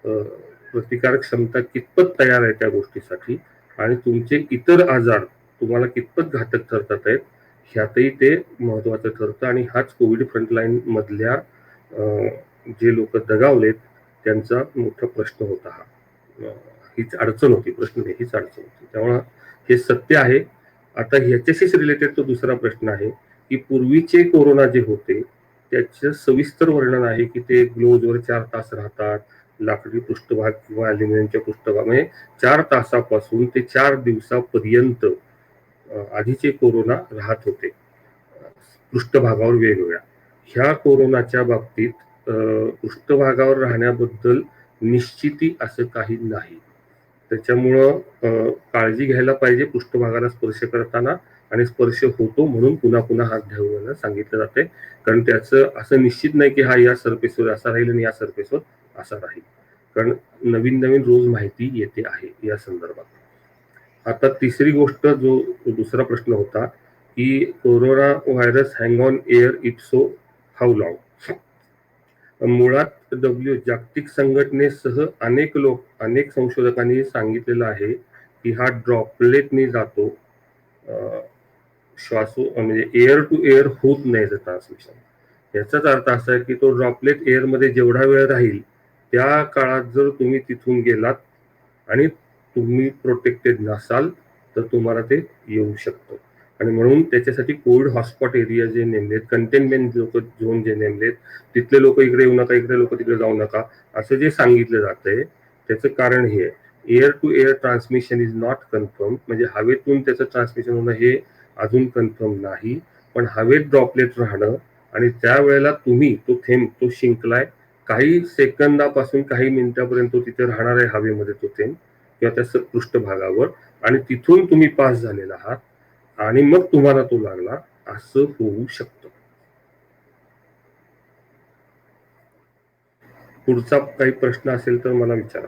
प्रतिकारक क्षमता कितपत तयार आहे त्या गोष्टीसाठी, आणि तुमचे इतर आजार तुम्हाला कितपत घातक ठरतात आहेत ह्यातही ते महत्वाचं ठरतं. आणि हाच कोविड फ्रंटलाईन मधल्या जे लोक दगावलेत त्यांचा मोठा प्रश्न होता. हा हीच अडचण होती, प्रश्न नाही, हीच अडचण होती. त्यामुळं हे सत्य आहे. आता ह्याच्याशीच रिलेटेड तो दुसरा प्रश्न आहे की पूर्वीचे कोरोना जे होते त्याचं सविस्तर वर्णन आहे की ते ग्लोव्हजवर 4 तास राहतात, लाकडी पृष्ठभाग किंवा अल्युमिनियमच्या पृष्ठभाग, म्हणजे 4 तासापासून ते 4 दिवसापर्यंत आधीचे कोरोना राहत होते पृष्ठभागावर वेगवेगळ्या. ह्या कोरोनाच्या बाबतीत पृष्ठभागावर राहण्याबद्दल निश्चिती असं काही नाही. त्याच्यामुळं काळजी घ्यायला पाहिजे पृष्ठभागाला स्पर्श करताना, आणि स्पर्श होतो म्हणून पुन्हा पुन्हा हात धुवायला सांगितलं जाते. कारण त्याचं असं निश्चित नाही की हा या सरफेसवर असा राहील आणि या सरफेसवर असा राहील, कारण नवीन नवीन रोज माहिती येते आहे या संदर्भात. आता तिसरी गोष्ट, जो दुसरा प्रश्न होता की corona virus hang on air if so how long. मुळात जागतिक संघटनेसह अनेक संशोधकांनी सांगितलेलं आहे की हा ड्रॉपलेटने जातो, म्हणजे एअर टू एअर होत नाही त्याचं ट्रान्समिशन. याचाच अर्थ असा आहे की तो ड्रॉपलेट एअर मध्ये जेवढा वेळ राहील त्या काळात जर तुम्ही तिथून गेलात आणि तुम्ही प्रोटेक्टेड नसाल तर तुम्हाला ते येऊ शकतं. आणि म्हणून त्याच्यासाठी कोविड हॉटस्पॉट एरिया जे नेमलेत, कंटेनमेंट झोन जे नेमलेत, तिथले लोक इकडे येऊ नका, इकडे लोक तिकडे जाऊ नका असं जे सांगितलं जातंय त्याचं कारण हे, air to air transmission is not confirmed, म्हणजे हवेतून त्याचं ट्रान्समिशन होणं हे अजून कन्फर्म नाही. पण हवेत ड्रॉपलेट राहणं आणि त्यावेळेला तुम्ही तो थेंब तो शिंकलाय, काही सेकंदापासून काही मिनिटापर्यंत तो तिथे राहणार आहे हवेमध्ये तो थेंब किंवा त्या पृष्ठभागावर, आणि तिथून तुम्ही पास झालेला आहात आणि मग तुम्हाला तो लागला, असं होऊ शकतं. पुढचा काही प्रश्न असेल तर मला विचारा.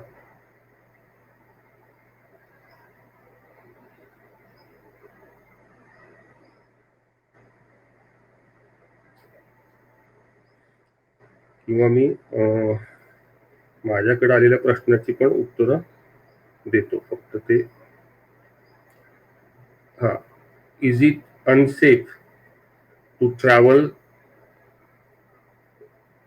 किंवा मी माझ्याकडे आलेल्या प्रश्नाची पण उत्तरं देतो. फक्त ते हा is it unsafe to travel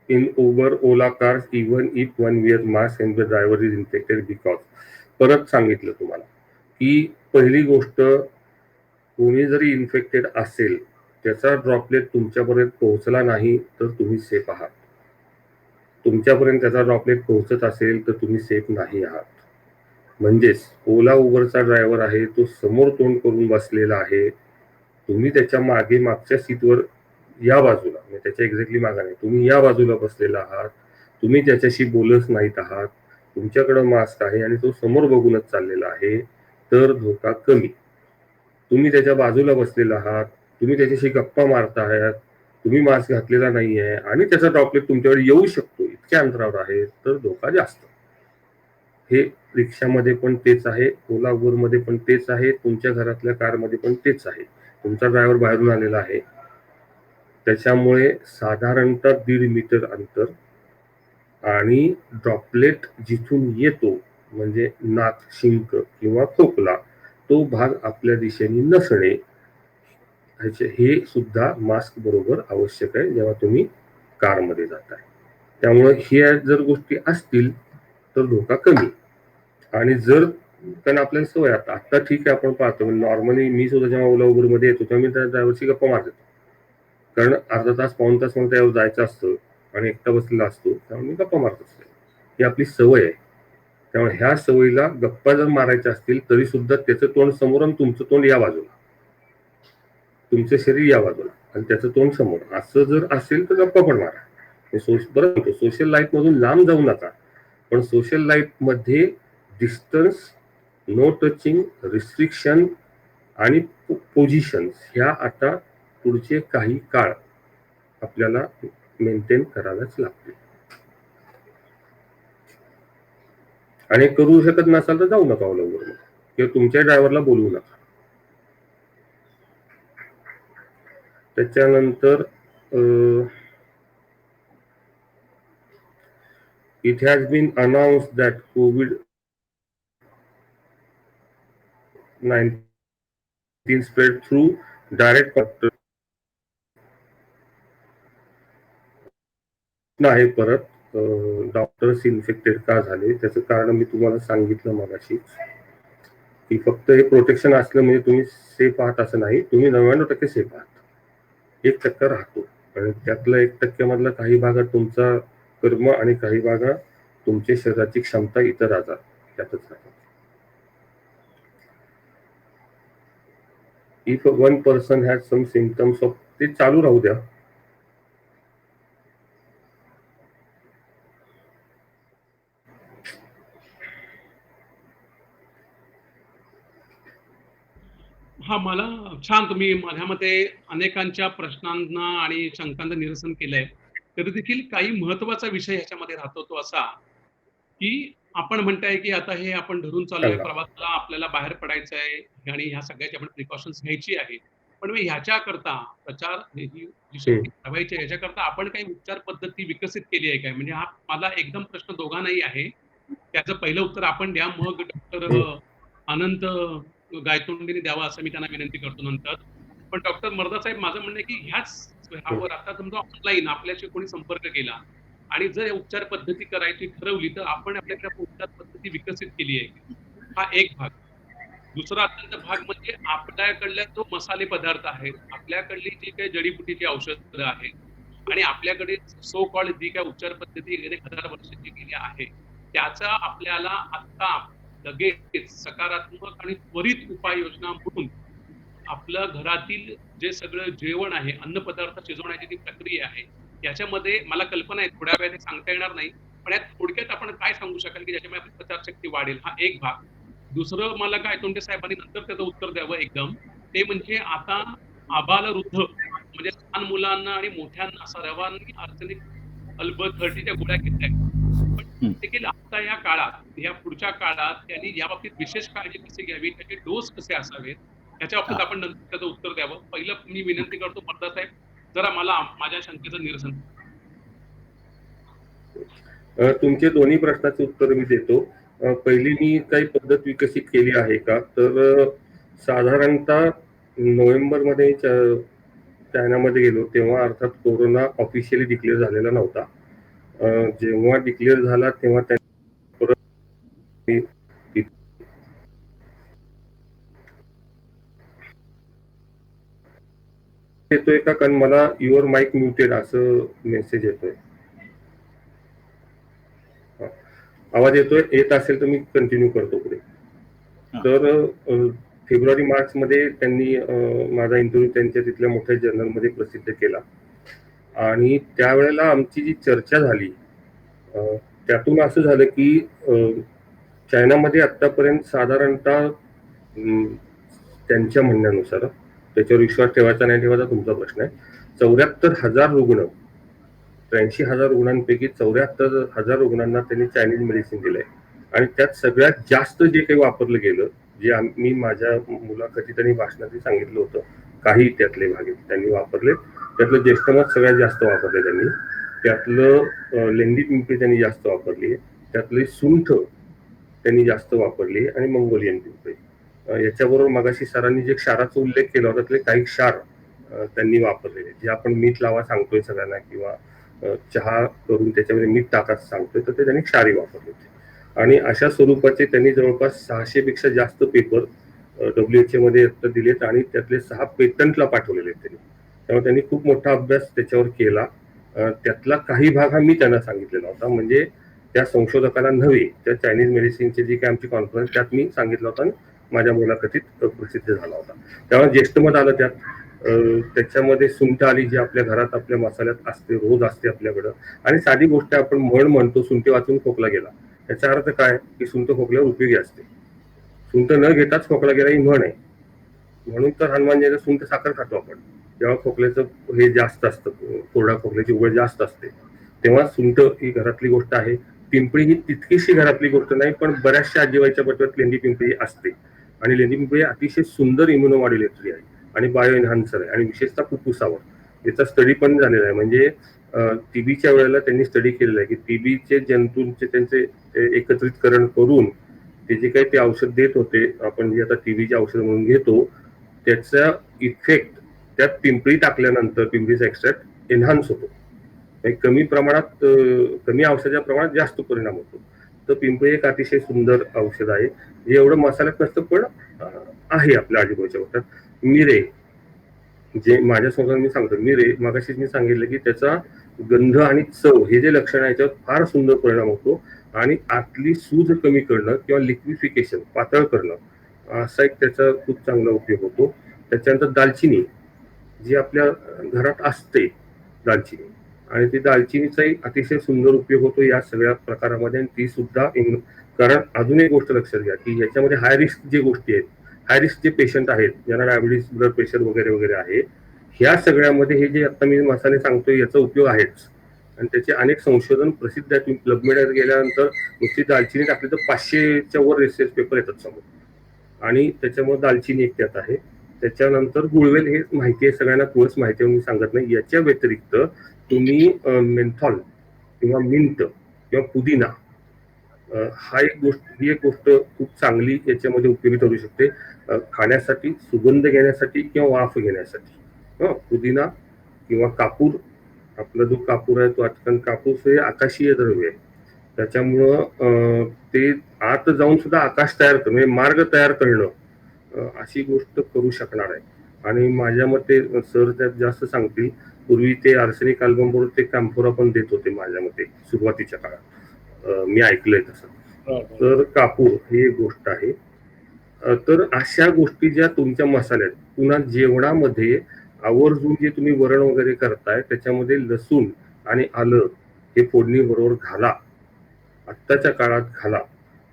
in Uber, Ola cars even if one wears mask and the driver is infected because? परत सांगितलं तुम्हाला की पहिली गोष्ट, कोणी जरी इन्फेक्टेड असेल, त्याचा ड्रॉपलेट तुमच्यापर्यंत पोहोचला नाही तर तुम्ही सेफ आहात. तुमच्यापर्यंत त्याचा ड्रॉपलेट पोहोचत असेल तर तुम्ही सेफ नाही आहात. म्हणजेच ओला उबरचा ड्रायव्हर आहे, तो समोर तोंड करून बसलेला आहे, तुम्ही त्याच्या मागे मागच्या सीटवर या बाजूला, म्हणजे त्याच्या एक्झॅक्टली मागा नाही, तुम्ही या बाजूला बसलेला आहात, तुम्ही त्याच्याशी बोलत नाहीत आहात, तुमच्याकडे मास्क आहे आणि तो समोर बघूनच चाललेला आहे, तर धोका कमी. तुम्ही त्याच्या बाजूला बसलेला आहात, तुम्ही त्याच्याशी गप्पा मारता आहात, तुम्ही मास्क घातलेला नाही आहे आणि त्याचा ड्रॉपलेट तुमच्याकडे येऊ शकतो, इतक्या अंतरावर आहे, तर धोका जास्त. हे रिक्षामध्ये पण तेच आहे, ओला उबरमध्ये पण तेच आहे, तुमच्या घरातल्या कारमध्ये पण तेच आहे. तुमचा ड्रायव्हर बाहेरून आलेला आहे, त्याच्यामुळे साधारणतः 1.5 मीटर अंतर आणि ड्रॉपलेट जिथून येतो म्हणजे नाक, शिंक किंवा खोकला, तो भाग आपल्या दिशेने नसणे, हे सुद्धा मास्क बरोबर आवश्यक आहे जेव्हा तुम्ही कारमध्ये जाताय. त्यामुळे ह्या जर गोष्टी असतील तर धोका कमी. आणि जर, कारण आपल्याला सवय, आता ठीक आहे, आपण पाहतो नॉर्मली, मी सुद्धा जेव्हा ओला उबरमध्ये येतो तेव्हा मी त्या ड्रायव्हरची गप्पा मारतो, कारण अर्धा तास पाऊण तास मला त्यावर जायचं असतं आणि एकटा बसलेला असतो, त्यामुळे मी गप्पा मारत असतो. ही आपली सवय आहे. त्यामुळे ह्या सवयीला गप्पा जर मारायच्या असतील तरी सुद्धा त्याचं तोंड समोर आणि तुमचं तोंड या बाजूला, तुमचं शरीर या बाजूला आणि त्याचं तोंड समोर, असं जर असेल तर गप्पा पण मारा. बरं, सोशल लाईफ मधून लांब जाऊ नका, पण सोशल लाईफ मध्ये डिस्टन्स, नो टचिंग, रिस्ट्रिक्शन आणि पोझिशन ह्या आता पुढचे काही काळ आपल्याला मेंटेन कराव्याच लागतील. आणि करू शकत नसाल तर जाऊ नका ओला उबरमध्ये, किंवा तुमच्या ड्रायव्हरला बोलवू नका. त्याच्यानंतर it has been announced that COVID-19 spread through direct contact. नाही, परत डॉक्टर्स इन्फेक्टेड का झाले त्याचं कारण मी तुम्हाला सांगितलं मगाशी, की फक्त हे प्रोटेक्शन असलं म्हणजे तुम्ही सेफ आहात असं नाही. तुम्ही 99% सेफ आहात, 1% राहतो, आणि त्यातला 1% मधला काही भागात तुमचा कर्म आणि काही भागात तुमच्या शरीराची क्षमता, इतर आजार त्यातच राहतात. If one person has some symptoms of, ते चालू राहू द्या. हा, मला छान, तुम्ही माझ्या मते अनेकांच्या प्रश्नांना आणि शंकांचं निरसन केलंय. तरी देखील काही महत्वाचा विषय ह्याच्यामध्ये राहतो तो असा, की आपण म्हणताय की आता हे आपण धरून चाललोय सांगा. प्रवासाला, आपल्याला बाहेर पडायचं आहे आणि ह्या सगळ्याची आपण प्रिकॉशन्स घ्यायची आहे. पण मी ह्याच्याकरता प्रचार, ही जी शक्ती ठरवायची आहे, ह्याच्याकरता आपण काही उपचार पद्धती विकसित केली आहे काय? म्हणजे हा मला एकदम प्रश्न दोघांनाही आहे. त्याचं पहिलं उत्तर आपण द्या, मग डॉक्टर अनंत गायतोंडेने द्यावा असं मी त्यांना विनंती करतो नंतर. पण डॉक्टर मर्दा साहेब, माझं म्हणणं आहे की ह्यावर आता समजा ऑनलाईन आपल्याशी कोणी संपर्क केला आणि जर उपचार पद्धती करायची ठरवली तर आपण आपल्याकडे उपचार पद्धती विकसित केली आहे, हा एक भाग. दुसरा अत्यंत भाग म्हणजे आपल्याकडल्या जो मसाले पदार्थ आहेत, आपल्याकडली जी काही जडीबुटीची औषधं आहेत आणि आपल्याकडे सो कॉल्ड जी काही उपचार पद्धती गेले 1000 वर्षाची गेली आहे, त्याचा आपल्याला आता लगेच सकारात्मक आणि त्वरित उपाययोजना म्हणून आपल्या घरातील जे सगळं जेवण आहे, अन्नपदार्थ शिजवण्याची जी प्रक्रिया आहे, याच्यामध्ये मला कल्पना आहे, थोड्या वेळाने सांगता येणार नाही, पण यात थोडक्यात आपण काय सांगू शकाल की ज्याच्यामुळे आपली प्रतिकारशक्ती वाढेल? हा एक भाग. दुसरं, मला गायतोंडे साहेबांनी नंतर त्याचं उत्तर द्यावं एकदम, ते म्हणजे आता आबालवृद्ध म्हणजे लहान मुलांना आणि मोठ्यांना सर्वांनी आर्सेनिक अल्बथर्टीच्या गोळ्या घेतल्या. पण देखील आता या काळात, या पुढच्या काळात त्यांनी या बाबतीत विशेष काळजी कशी घ्यावी, त्याचे डोस कसे असावेत, त्याच्या बाबतीत आपण नंतर त्याचं उत्तर द्यावं. पहिलं मी विनंती करतो मर्दा साहेब, जरा मला माझ्या शंकेचं निरसन. तुमचे दोन्ही प्रश्नाचे उत्तर मी देतो. पहिली, मी काही पद्धत विकसित केली आहे का, तर साधारणतः नोव्हेंबरमध्ये चायनामध्ये गेलो तेव्हा अर्थात कोरोना ऑफिशियली डिक्लेअर झालेला नव्हता. जेव्हा डिक्लेअर झाला तेव्हा येतोय का? कारण मला युअर माईक म्युटेड असं मेसेज येतोय. आवाज येतोय? येत असेल तर मी कंटिन्यू करतो पुढे. तर फेब्रुवारी मार्च मध्ये त्यांनी माझा इंटरव्ह्यू त्यांच्या तिथल्या मोठ्या जर्नलमध्ये प्रसिद्ध केला आणि त्यावेळेला आमची जी चर्चा झाली त्यातून असं झालं की चायनामध्ये आतापर्यंत साधारणतः त्यांच्या म्हणण्यानुसार, त्याच्यावर विश्वास ठेवायचा नाही ठेवायचा तुमचा प्रश्न आहे, 74,000 रुग्ण, 83,000 रुग्णांपैकी 74,000 रुग्णांना त्यांनी चायनीज मेडिसिन दिलंय आणि त्यात सगळ्यात जास्त जे काही वापरलं गेलं, जे मी माझ्या मुलाखतीत आणि भाषणात सांगितलं होतं, काही त्यातले भाग त्यांनी वापरले. त्यातलं ज्येष्ठमत सगळ्यात जास्त वापरले त्यांनी, त्यातलं लेंडी पिंपरी त्यांनी जास्त वापरली, त्यातले सुंठ त्यांनी जास्त वापरली आणि मंगोलियन पिंपरी. याच्याबरोबर मगाशी सरांनी जे क्षाराचा उल्लेख केला होता त्यातले काही क्षार त्यांनी वापरलेले, जे आपण मीठ लावा सांगतोय सगळ्यांना किंवा चहा करून त्याच्यामध्ये मीठ टाकायचं सांगतोय, तर ते त्यांनी क्षारी वापरले होते. आणि अशा स्वरूपाचे त्यांनी जवळपास 600 पेक्षा जास्त पेपर WHO मध्ये दिलेत आणि त्यातले 6 पेटंटला पाठवलेले आहेत त्यांनी. त्यामुळे त्यांनी खूप मोठा अभ्यास त्याच्यावर केला. त्यातला काही भाग हा मी त्यांना सांगितलेला होता, म्हणजे त्या संशोधकाला नव्हे, त्या चायनीज मेडिसिनची जी काही आमची कॉन्फरन्स त्यात मी सांगितलं होतं आणि माझ्या मुलाखतीत प्रसिद्ध झाला होता. त्यामुळे ज्येष्ठमत आलं त्यात. त्याच्यामध्ये सुंठ आली, जी आपल्या घरात आपल्या मसाल्यात असते, रोज असते आपल्याकडं. आणि साधी गोष्ट आपण म्हण म्हणतो, सुंठ वाचून खोकला गेला, याचा अर्थ काय की सुंठ खोकल्यावर उपयोगी असते. सुंठ न घेताच खोकला गेला ही म्हण आहे. म्हणून तर हनुमान जयंतीला सुंठ साखर खातो आपण, जेव्हा खोकल्याचं हे जास्त असतं, कोरडा खोकल्याची उघड जास्त असते, तेव्हा सुंठ ही घरातली गोष्ट आहे. पिंपळी ही तितकीशी घरातली गोष्ट नाही, पण बऱ्याचशा आजीबाईच्या पटव्यात लेंडी पिंपळी असते आणि लेंडी पिंपळी अतिशय सुंदर इम्युनोमॉड्युलेटरी आहे आणि बायो एन्हान्सर आहे आणि विशेषतः फुफ्फुसावर याचा स्टडी पण झालेला आहे. म्हणजे टीबीच्या वेळेला त्यांनी स्टडी केलेला आहे की टीबीचे जंतूंचे त्यांचे एकत्रितकरण करून ते जे काही ते औषध देत होते, आपण जे आता टीबीचे औषध म्हणून घेतो, त्याचा इफेक्ट त्यात पिंपळी टाकल्यानंतर पिंपळीचा एक्स्ट्रॅक्ट एन्हान्स होतो. कमी प्रमाणात, कमी औषधाच्या प्रमाणात जास्त परिणाम होतो. तर पिंपळी एक अतिशय सुंदर औषध आहे, जे एवढं मसाल्यात नसतं पण आहे आपल्या आजूबाजूच्या गोष्टात. मिरे, जे माझ्या समोर मी सांगतो, मिरे मगाशीच मी सांगितलं की त्याचा गंध आणि चव हे जे लक्षण आहे त्याच्यावर फार सुंदर परिणाम होतो आणि आतली सूज कमी करणं किंवा लिक्विफिकेशन, पातळ करणं, असा एक त्याचा खूप चांगला उपयोग होतो. त्याच्यानंतर दालचिनी, जी आपल्या घरात असते दालचिनी, आणि ती दालचिनीचाही अतिशय सुंदर उपयोग होतो या सगळ्या प्रकारामध्ये. आणि ती सुद्धा, कारण अजून एक गोष्ट लक्षात घ्या की याच्यामध्ये हाय रिस्क जे गोष्टी आहेत, हाय रिस्क जे पेशंट आहेत, ज्यांना डायबिटीस, ब्लड प्रेशर वगैरे वगैरे आहे, ह्या सगळ्यामध्ये हे जे आता मी मसाले सांगतोय याचा उपयोग आहेच. आणि त्याचे अनेक संशोधन प्रसिद्ध आहेत. तुम्ही क्लबमेडर गेल्यानंतर नुसती दालचिनी टाकली तर 500च्या वर रिसर्च पेपर येतात समोर, आणि त्याच्यामुळे दालचिनी एक त्यात आहे. त्याच्यानंतर गुळवेल हे माहिती आहे सगळ्यांना, तुळस माहिती आहे मी सांगत नाही. याच्या व्यतिरिक्त तुम्ही मेंथॉल किंवा मिंट किंवा पुदिना, ही एक गोष्ट खूप चांगली याच्यामध्ये उपयोगी ठरू शकते, खाण्यासाठी, सुगंध घेण्यासाठी किंवा वाफ घेण्यासाठी. पुदिना किंवा कापूर, आपला जो कापूर आहे तो आजकाल, कापूर हे आकाशीय द्रव्य आहे, त्याच्यामुळं ते आत जाऊन सुद्धा आकाश तयार करणं, म्हणजे मार्ग तयार करणं, अशी गोष्ट करू शकणार आहे. आणि माझ्या मते सर त्यात जास्त सांगतील, पूर्वी ते आर्सेनिक अल्बम बरोबर ते कॅम्फोरा पण देत होते माझ्या मते सुरुवातीच्या काळात, मी ऐकलंय तसं. तर कापूर ही एक गोष्ट आहे. तर अशा गोष्टी ज्या तुमच्या मसाल्यात, पुन्हा जेवणामध्ये आवर्जून जे तुम्ही वरण वगैरे करताय त्याच्यामध्ये लसूण आणि आलं हे फोडणी बरोबर घाला, आत्ताच्या काळात घाला.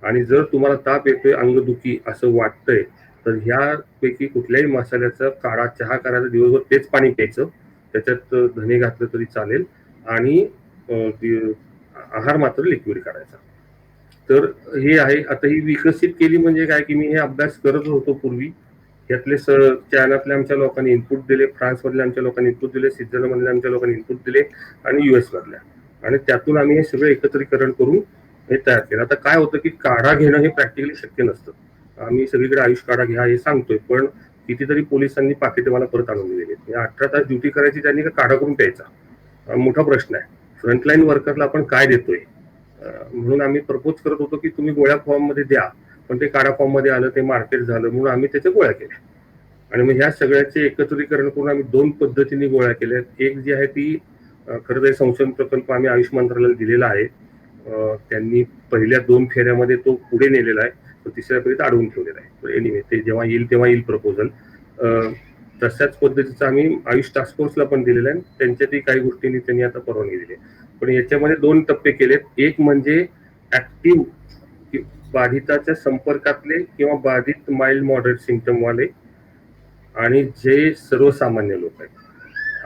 आणि जर तुम्हाला ताप येतोय, अंगदुखी असं वाटतंय, तर ह्यापैकी कुठल्याही मसाल्याचा काळा चहा करायचा, दिवसभर तेच पाणी प्यायचं, त्याच्यात धने घातलं तरी चालेल, आणि आहार मात्र लिक्विड करायचा. तर हे आहे. आता ही विकसित केली म्हणजे काय की मी हे अभ्यास करत होतो पूर्वी, यातले चायनातल्या आमच्या लोकांनी इनपुट दिले, फ्रान्स मधल्या आमच्या लोकांनी इनपुट दिले, स्वित्झर्लंड मधल्या आमच्या लोकांनी इनपुट दिले, आणि US मधल्या, आणि त्यातून आम्ही हे सगळं एकत्रीकरण करून हे तयार केलं. आता काय होतं की काढा घेणं हे प्रॅक्टिकली शक्य नसतं. आम्ही सगळीकडे आयुष काढा घ्या हे सांगतोय, पण कितीतरी पोलिसांनी पाकिटे मला परत आणून दिलेली आहेत. 18 तास ड्युटी करायची, त्यांनी का काढा करून प्यायचा, मोठा प्रश्न आहे. फ्रंटलाईन वर्करला आपण काय देतोय, म्हणून आम्ही प्रपोज करत होतो की तुम्ही गोळ्या फॉर्म मध्ये द्या, पण ते काढा फॉर्म मध्ये आलं, ते मार्केट झालं, म्हणून आम्ही त्याच्या गोळ्या केल्या. आणि मग ह्या सगळ्याचे एकत्रीकरण करून आम्ही 2 पद्धतीने गोळ्या केल्या. एक जी आहे ती खरं तर संशोधन प्रकल्प आम्ही आयुष मंत्रालयाला दिलेला आहे. त्यांनी पहिल्या 2 फेऱ्यामध्ये तो पुढे नेलेला आहे, तो तिसऱ्या फेरीत अडवून ठेवलेला आहे. एनिवे, ते जेव्हा येईल तेव्हा येईल प्रपोजल. तशाच पद्धतीचं आम्ही आयुष टास्क फोर्सला पण दिलेलं आहे. त्यांच्यातही काही गोष्टींनी त्यांनी आता परवानगी दिली आहे. पण याच्यामध्ये 2 टप्पे केलेत. एक म्हणजे ऍक्टिव्ह बाधिताच्या संपर्कातले किंवा बाधित माइल्ड मॉडरेट सिम्पटम वाले आणि जे सर्वसामान्य लोक आहेत.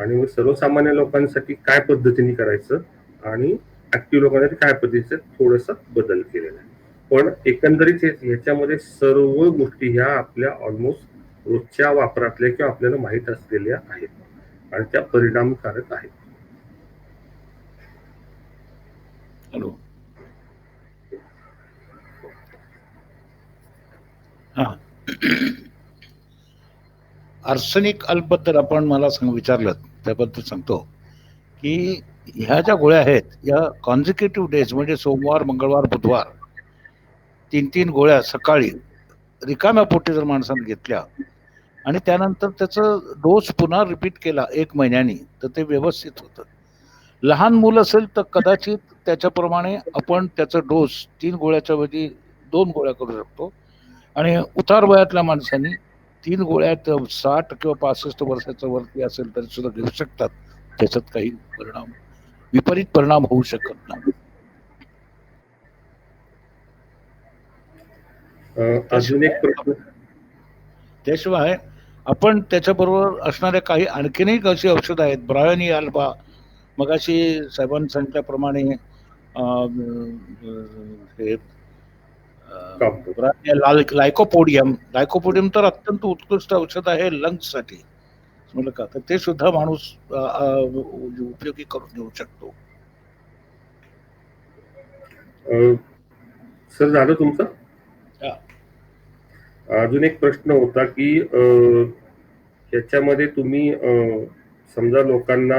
आणि मग सर्वसामान्य लोकांसाठी काय पद्धतीने करायचं आणि ऍक्टिव्ह लोकांसाठी काय पद्धतीचं थोडासा बदल केलेला आहे. पण एकंदरीत ह्याच्यामध्ये सर्व गोष्टी ह्या आपल्या ऑलमोस्ट रोजच्या वापरातल्या किंवा आपल्याला माहीत असलेल्या आहेत आणि त्या परिणामकारक आहेत. हॅलो, हा, आर्सेनिक अल्बद्दल आपण मला विचारलं, त्याबद्दल सांगतो की ह्या ज्या गोळ्या आहेत या कॉन्झिक्युटिव्ह डेज म्हणजे सोमवार, मंगळवार, बुधवार 3-3 गोळ्या सकाळी रिकाम्या पोटी जर माणसाने घेतल्या आणि त्यानंतर त्याचं डोस पुन्हा रिपीट केला 1 महिन्यानी, तर ते व्यवस्थित होतं. लहान मुलं असेल तर कदाचित त्याच्याप्रमाणे आपण त्याचा डोस 3 गोळ्याच्या ऐवजी 2 गोळ्या करू शकतो. आणि उतार वयातल्या माणसांनी 3 गोळ्या 60 किंवा 65 वर्षाच्या वरती असेल तरी सुद्धा घेऊ शकतात. त्याच्यात काही विपरीत परिणाम होऊ शकत नाही. अजून एक प्रश्न, त्याशिवाय आपण त्याच्याबरोबर असणाऱ्या काही आणखीनही अशी औषधं आहेत. ब्रायोनी अल्बा, मगाशी साहेबांनी सांगितल्याप्रमाणे हे लायकोपोडियम तर अत्यंत उत्कृष्ट औषध आहे लंग्ससाठी, म्हणलं का, तर ते सुद्धा माणूस उपयोगी करून घेऊ शकतो. सर झालं तुमचं? अजून एक प्रश्न होता की याच्यामध्ये तुम्ही समजा लोकांना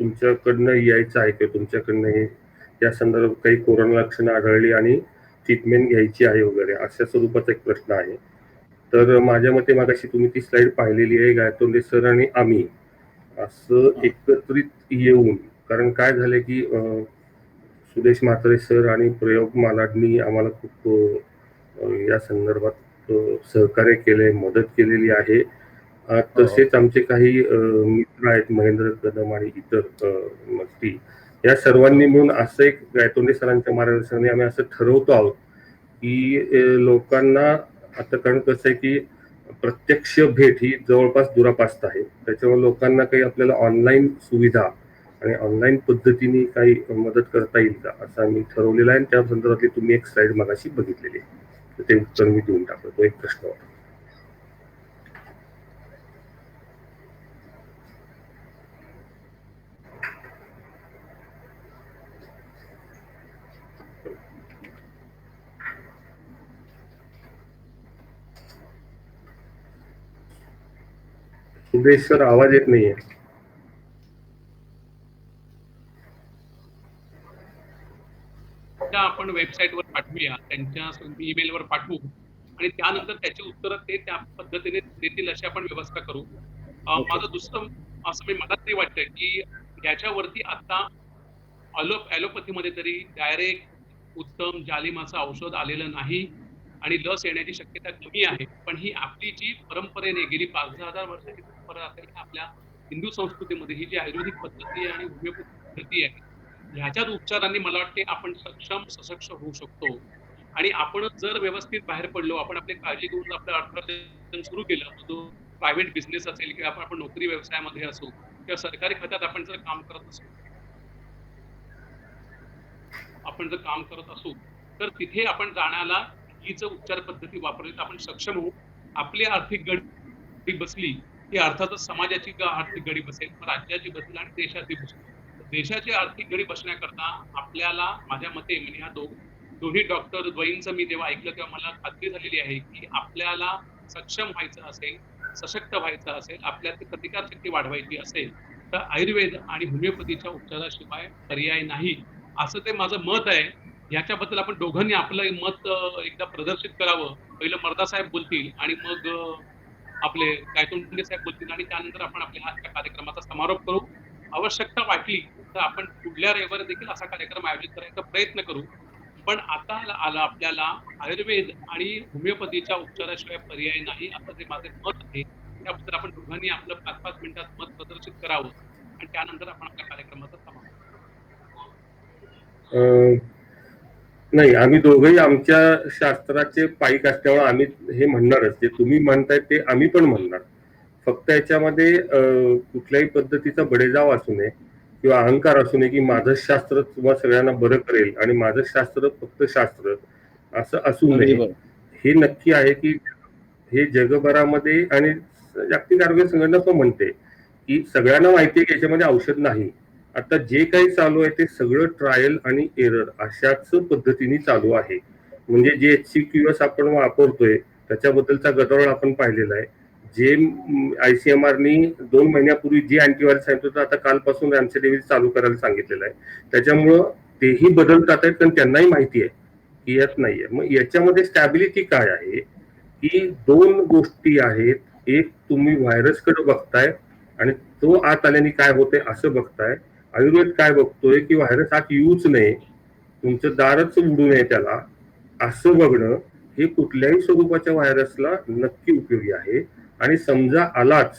तुमच्याकडनं यायचं आहे किंवा तुमच्याकडनं या संदर्भात काही कोरोना लक्षणं आढळली आणि ट्रीटमेंट घ्यायची आहे वगैरे, अशा स्वरूपाचा एक प्रश्न आहे. तर माझ्या मते मागाशी तुम्ही ती स्लाइड पाहिलेली आहे, गायतोंडे सर आणि आम्ही असं एकत्रित येऊन, कारण काय झालंय की सुदेश म्हात्रे सर आणि प्रयोग मालाडनी आम्हाला खूप या संदर्भात सहकार्य केले, मदत केलेली आहे. तसेच आमचे काही मित्र आहेत, महेंद्र कदम आणि इतर मस्ती, या सर्वांनी मिळून असं एक गायतोंडे सरांच्या मार्गदर्शनाने आम्ही असं ठरवतो आहोत की लोकांना आता, कारण कसं आहे की प्रत्यक्ष भेट ही जवळपास दुरापास्त आहे, त्याच्यामुळे लोकांना काही आपल्याला ऑनलाईन सुविधा आणि ऑनलाईन पद्धतीने काही मदत करता येईल का असं आम्ही ठरवलेलं आहे. त्या संदर्भातली तुम्ही एक स्लाइड मगाशी बघितलेली आहे, तर ते उत्तर मी देऊन टाकतो. तो एक प्रश्न होता. सुदेश सर, आवाज येत नाहीये. आपण वेबसाईटवर पाठवूया, त्यांच्या ईमेलवर पाठवू आणि त्यानंतर त्याची उत्तरं ते त्या पद्धतीने देतील अशी आपण व्यवस्था करू. माझं दुसरं असं मला तरी वाटतंय की याच्यावरती आता ॲलोपॅथीमध्ये तरी डायरेक्ट उत्तम जालिमाचं औषध आलेलं नाही आणि लस येण्याची शक्यता कमी आहे. पण ही आपली जी परंपरेने गेली 5,000 वर्षाची परंपरा असेल, आपल्या हिंदू संस्कृतीमध्ये ही जी आयुर्वेदिक पद्धती आहे आणि होमिओपॅथिक पद्धती आहे, ह्याच्यात उपचारांनी मला वाटते आपण सक्षम होऊ शकतो. आणि आपण जर व्यवस्थित बाहेर पडलो, आपण आपली काळजी घेऊन आपलं अर्थार्जन सुरू केलं, जो प्रायव्हेट बिझनेस असेल किंवा आपण नोकरी व्यवसायामध्ये असू किंवा सरकारी खात्यात आपण जर काम करत असू, तर तिथे आपण जाण्याला ही जर उपचार पद्धती वापरली तर आपण सक्षम होऊ. आपली आर्थिक गडी बसली ही अर्थातच समाजाची आर्थिक गडी बसेल, राज्याची बसेल आणि देशाची बसेल. देशाची आर्थिक गडी बसण्याकरता आपल्याला, माझ्या मते, म्हणजे ह्या दोन्ही डॉक्टर द्वयींचं मी जेव्हा ऐकलं तेव्हा मला खात्री झालेली आहे की आपल्याला सक्षम व्हायचं असेल, सशक्त व्हायचं असेल, आपल्यात प्रतिकारशक्ती वाढवायची असेल, तर आयुर्वेद आणि होमिओपॅथीच्या उपचाराशिवाय पर्याय नाही, असं ते माझं मत आहे. याच्याबद्दल आपण दोघांनी आपलं मत एकदा प्रदर्शित करावं. पहिलं मर्दा साहेब बोलतील आणि मग आपले गायतोंडे साहेब बोलतील आणि त्यानंतर आपण आपल्या ह्या कार्यक्रमाचा समारोप करू. आवश्यकता वाटली तर आपण पुढल्या रविवारी देखील असा कार्यक्रम आयोजित करायचा प्रयत्न करू. पण आता आला आपल्याला आयुर्वेद आणि होमिओपॅथीच्या उपचाराशिवाय पर्याय नाही, असं जे माझे मत आहे. त्याबद्दल आपण दोघांनी आपलं 5-5 मिनिटात मत प्रदर्शित करावं आणि त्यानंतर आपण आपल्या कार्यक्रमाचा समारोप अं, नाही, आम्ही दोघंही आमच्या शास्त्राचे पाईक असल्यामुळे आम्ही हे म्हणणारच. जे तुम्ही म्हणताय ते आम्ही पण म्हणणार. फक्त याच्यामध्ये कुठल्याही पद्धतीचा बडेजाव असू नये किंवा अहंकार असू नये की माझं शास्त्र तुम्हा सगळ्यांना बरं करेल आणि माझं शास्त्र फक्त शास्त्र असं असू अगदी नये. बरोबर. हे नक्की आहे की हे जगभरामध्ये आणि जागतिक आरोग्य संघटना पण म्हणते की सगळ्यांना माहिती आहे की याच्यामध्ये औषध नाही. आता जे काही चालू आहे ते सगळं ट्रायल आणि एरर अशाच पद्धतीने चालू आहे. म्हणजे जे HCQS आपण वापरतोय त्याच्याबद्दलचा गदारोळ आपण पाहिलेला आहे. जे ICMRनी 2 महिन्यापूर्वी जे अँटीव्हायरस सांगितलं होतं आता कालपासून रॅमसेडेविर चालू करायला सांगितलेलं आहे. त्याच्यामुळं तेही बदलतात आहेत, पण त्यांनाही माहिती आहे की यात नाहीये. मग याच्यामध्ये स्टॅबिलिटी काय आहे की 2 गोष्टी आहेत. एक, तुम्ही व्हायरसकडे बघताय आणि तो आत आल्याने काय होते असं बघताय. आयुर्वेद काय बघतोय की व्हायरस आत येऊच नये, तुमचं दारच उडू नये त्याला, असं बघणं हे कुठल्याही स्वरूपाच्या व्हायरसला नक्की उपयोगी आहे. आणि समजा आलाच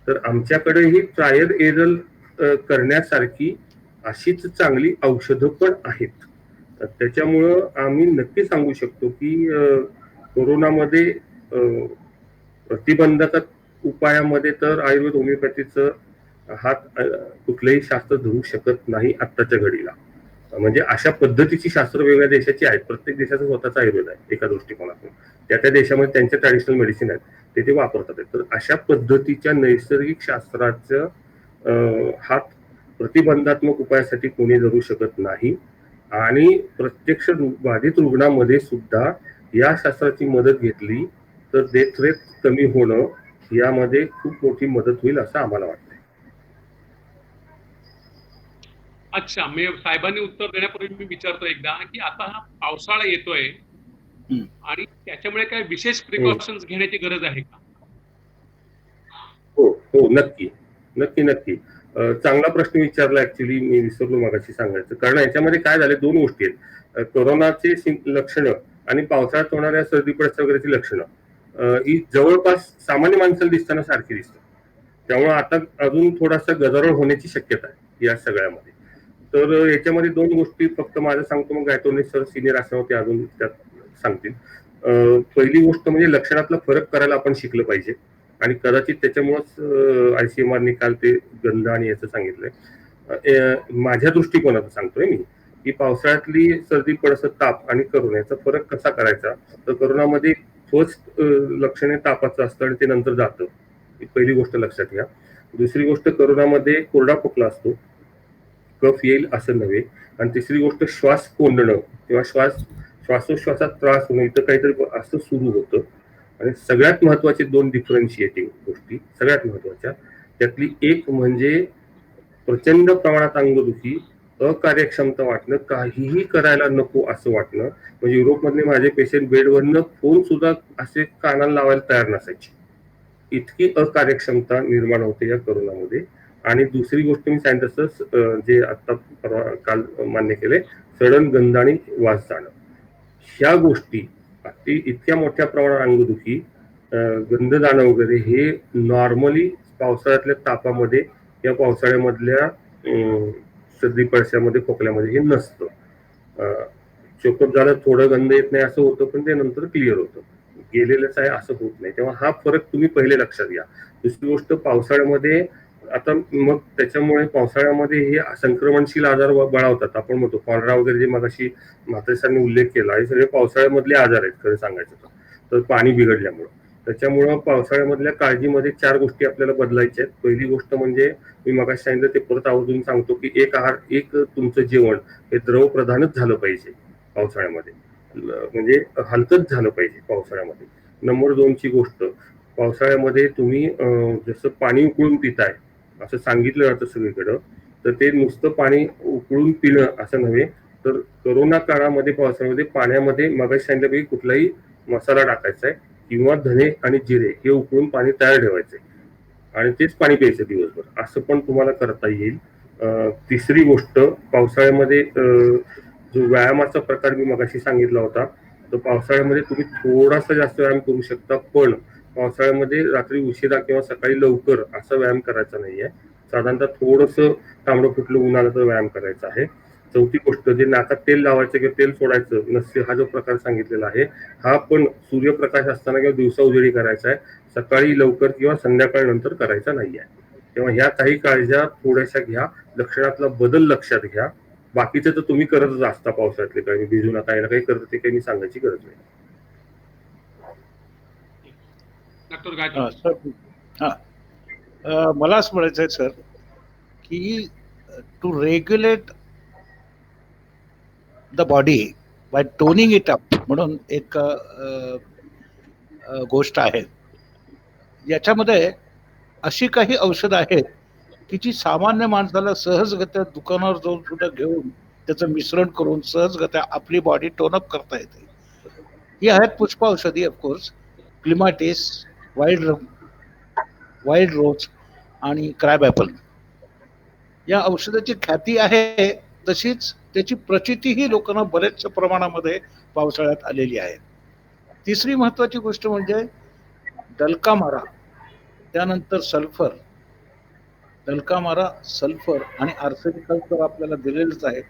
तर आमच्याकडे ही ट्रायल एरर करण्यासारखी अशीच चांगली औषधं पण आहेत. तर त्याच्यामुळं आम्ही नक्की सांगू शकतो की कोरोनामध्ये प्रतिबंधक उपायामध्ये तर आयुर्वेद होमिओपॅथीचं हात कुठलंही शास्त्र धरू शकत नाही आत्ताच्या घडीला. म्हणजे अशा पद्धतीची शास्त्र वेगळ्या देशाची आहेत. प्रत्येक देशाचा स्वतःचा आयुर्वेद आहे एका दृष्टिकोनातून. त्या देशामध्ये त्यांचे ट्रॅडिशनल मेडिसिन आहेत ते वापरतात. तर अशा पद्धतीच्या नैसर्गिक शास्त्राचं हात प्रतिबंधात्मक उपायासाठी कोणी धरू शकत नाही. आणि प्रत्यक्ष बाधित रुग्णामध्ये सुद्धा या शास्त्राची मदत घेतली तर डेथ रेट कमी होणं यामध्ये खूप मोठी मदत होईल असं आम्हाला वाटतं. अच्छा, मी साहेबांनी उत्तर देण्यापूर्वी मी विचारतो एकदा की आता हा पावसाळा येतोय आणि त्याच्यामुळे काय विशेष प्रिकॉशन्स घेण्याची गरज आहे का? हो हो, नक्की नक्की नक्की. चांगला प्रश्न विचारला. ऍक्च्युली मी विसरलो मगाशी सांगायचं. कारण याच्यामध्ये काय झाले, 2 गोष्टी आहेत. कोरोनाचे लक्षणं आणि पावसाळ्यात होणाऱ्या सर्दी पडस वगैरेची लक्षणं ही जवळपास सामान्य माणसाला दिसताना सारखी दिसतात. त्यामुळे आता अजून थोडासा गदारोळ होण्याची शक्यता आहे या सगळ्यामध्ये. तर याच्यामध्ये 2 गोष्टी फक्त माझं सांगतो, मग गायतोंडे सर सिनियर असल्यावर ते अजून त्यात सांगतील. पहिली गोष्ट म्हणजे लक्षणातला फरक करायला आपण शिकलं पाहिजे आणि कदाचित त्याच्यामुळेच ICMRने काल ते गंध आणि याचं सांगितलंय. माझ्या दृष्टिकोनातून सांगतोय मी की पावसाळ्यातली सर्दी पडस ताप आणि करोना याचा फरक कसा करायचा. तर करोनामध्ये फर्स्ट लक्षणे तापाचं असतं आणि ते नंतर जातं. ही पहिली गोष्ट लक्षात घ्या. दुसरी गोष्ट, करोनामध्ये कोरडा खोकला असतो, कफ येईल असं नव्हे. आणि तिसरी गोष्ट, श्वास कोंडणं किंवा श्वासोश्वासात त्रास होणं, इथं काहीतरी असं सुरू होतं. आणि सगळ्यात महत्वाचे 2 डिफरन्शिएटिंग गोष्टी सगळ्यात महत्वाच्या, त्यातली एक म्हणजे प्रचंड प्रमाणात अंगदुखी, अकार्यक्षमता वाटणं, काहीही करायला नको असं वाटणं. म्हणजे युरोपमधले माझे पेशंट बेडवरनं फोन सुद्धा असे कानाला लावायला तयार नसायचे, इतकी अकार्यक्षमता निर्माण होते या करोनामध्ये. आणि दुसरी गोष्ट मी सांगितलं तसं जे आता काल मान्य केले, सडन गंध आणि वास जाणं. ह्या गोष्टी इतक्या मोठ्या प्रमाणात अंगदुखी, गंध जाणं वगैरे हे नॉर्मली पावसाळ्यातल्या तापामध्ये या पावसाळ्यामधल्या सर्दी पडस्यामध्ये खोकल्यामध्ये हे नसतं. चोकअप झालं, थोडं गंध येत नाही असं होतं, पण ते नंतर क्लिअर होतं. गेलेलंच आहे असं होत नाही. तेव्हा हा फरक तुम्ही पहिले लक्षात घ्या. दुसरी गोष्ट, पावसाळ्यामध्ये आता मग त्याच्यामुळे पावसाळ्यामध्ये हे संक्रमणशील आजार बळावतात. आपण म्हणतो कॉलरा वगैरे जे मगाशी म्हात्रे सरांनी उल्लेख केला, हे सगळे पावसाळ्यामधले आजार आहेत खरं सांगायचं तर पाणी बिघडल्यामुळं. त्याच्यामुळं पावसाळ्यामधल्या काळजीमध्ये 4 गोष्टी आपल्याला बदलायच्या आहेत. पहिली गोष्ट म्हणजे मी मगाशी सांगितलं ते परत आवर्जून सांगतो की एक तुमचं जेवण हे द्रव प्रधानच झालं पाहिजे पावसाळ्यामध्ये, म्हणजे हलकंच झालं पाहिजे पावसाळ्यामध्ये. नंबर 2 ची गोष्ट, पावसाळ्यामध्ये तुम्ही जसं पाणी उकळून पिताय असं सांगितलं जातं सगळीकडं, तर ते नुसतं पाणी उकळून पिणं असं नव्हे, तर कोरोना काळामध्ये पावसाळ्यामध्ये पाण्यामध्ये मगाशी सांगितल्यापैकी कुठलाही मसाला टाकायचा आहे किंवा धने आणि जिरे हे उकळून पाणी तयार ठेवायचे आणि तेच पाणी प्यायचं दिवसभर, असं पण तुम्हाला करता येईल. तिसरी गोष्ट, पावसाळ्यामध्ये जो व्यायामाचा प्रकार मी मगाशी सांगितला होता, तर पावसाळ्यामध्ये तुम्ही थोडासा जास्त व्यायाम करू शकता, पण पावसाळ्यामध्ये रात्री उशिरा किंवा सकाळी लवकर असा व्यायाम करायचा नाहीये. साधारणतः थोडंसं तांबडं फुटलं उन्हाळ्याचा व्यायाम करायचा आहे. चौथी गोष्ट, जे नाकात तेल लावायचं किंवा तेल सोडायचं नसते, हा जो प्रकार सांगितलेला आहे, हा पण सूर्यप्रकाश असताना किंवा दिवसा उजेडी करायचा आहे, सकाळी लवकर किंवा संध्याकाळ नंतर करायचा नाहीये. तेव्हा ह्या काही काळज्या थोड्याशा घ्या, लक्षणातला बदल लक्षात घ्या. बाकीचं तर तुम्ही करतच असता पावसाळ्यातले, काही भिजू नका, याला काही करत ते काही मी सांगायची गरज नाही. डॉक्टर गायकवाड. सर मला असं म्हणायचं आहे सर की to regulate the body by toning it up म्हणून एक गोष्ट आहे. याच्यामध्ये अशी काही औषधं आहेत की जी सामान्य माणसाला सहजगत्या दुकानावर जाऊन सुद्धा घेऊन त्याचं मिश्रण करून सहजगत्या आपली बॉडी टोनअप करता येते. ही आहेत पुष्प औषधी, ऑफकोर्स क्लिमाटिस, वाईल्ड रोज आणि क्रॅब ॲपल. या औषधाची ख्याती आहे, तशीच त्याची प्रचितीही लोकांना बऱ्याचशा प्रमाणामध्ये पावसाळ्यात आलेली आहे. तिसरी महत्वाची गोष्ट म्हणजे डलका मारा, त्यानंतर डलका मारा, सल्फर आणि आर्सेनिकल तर आपल्याला दिलेलंच आहे.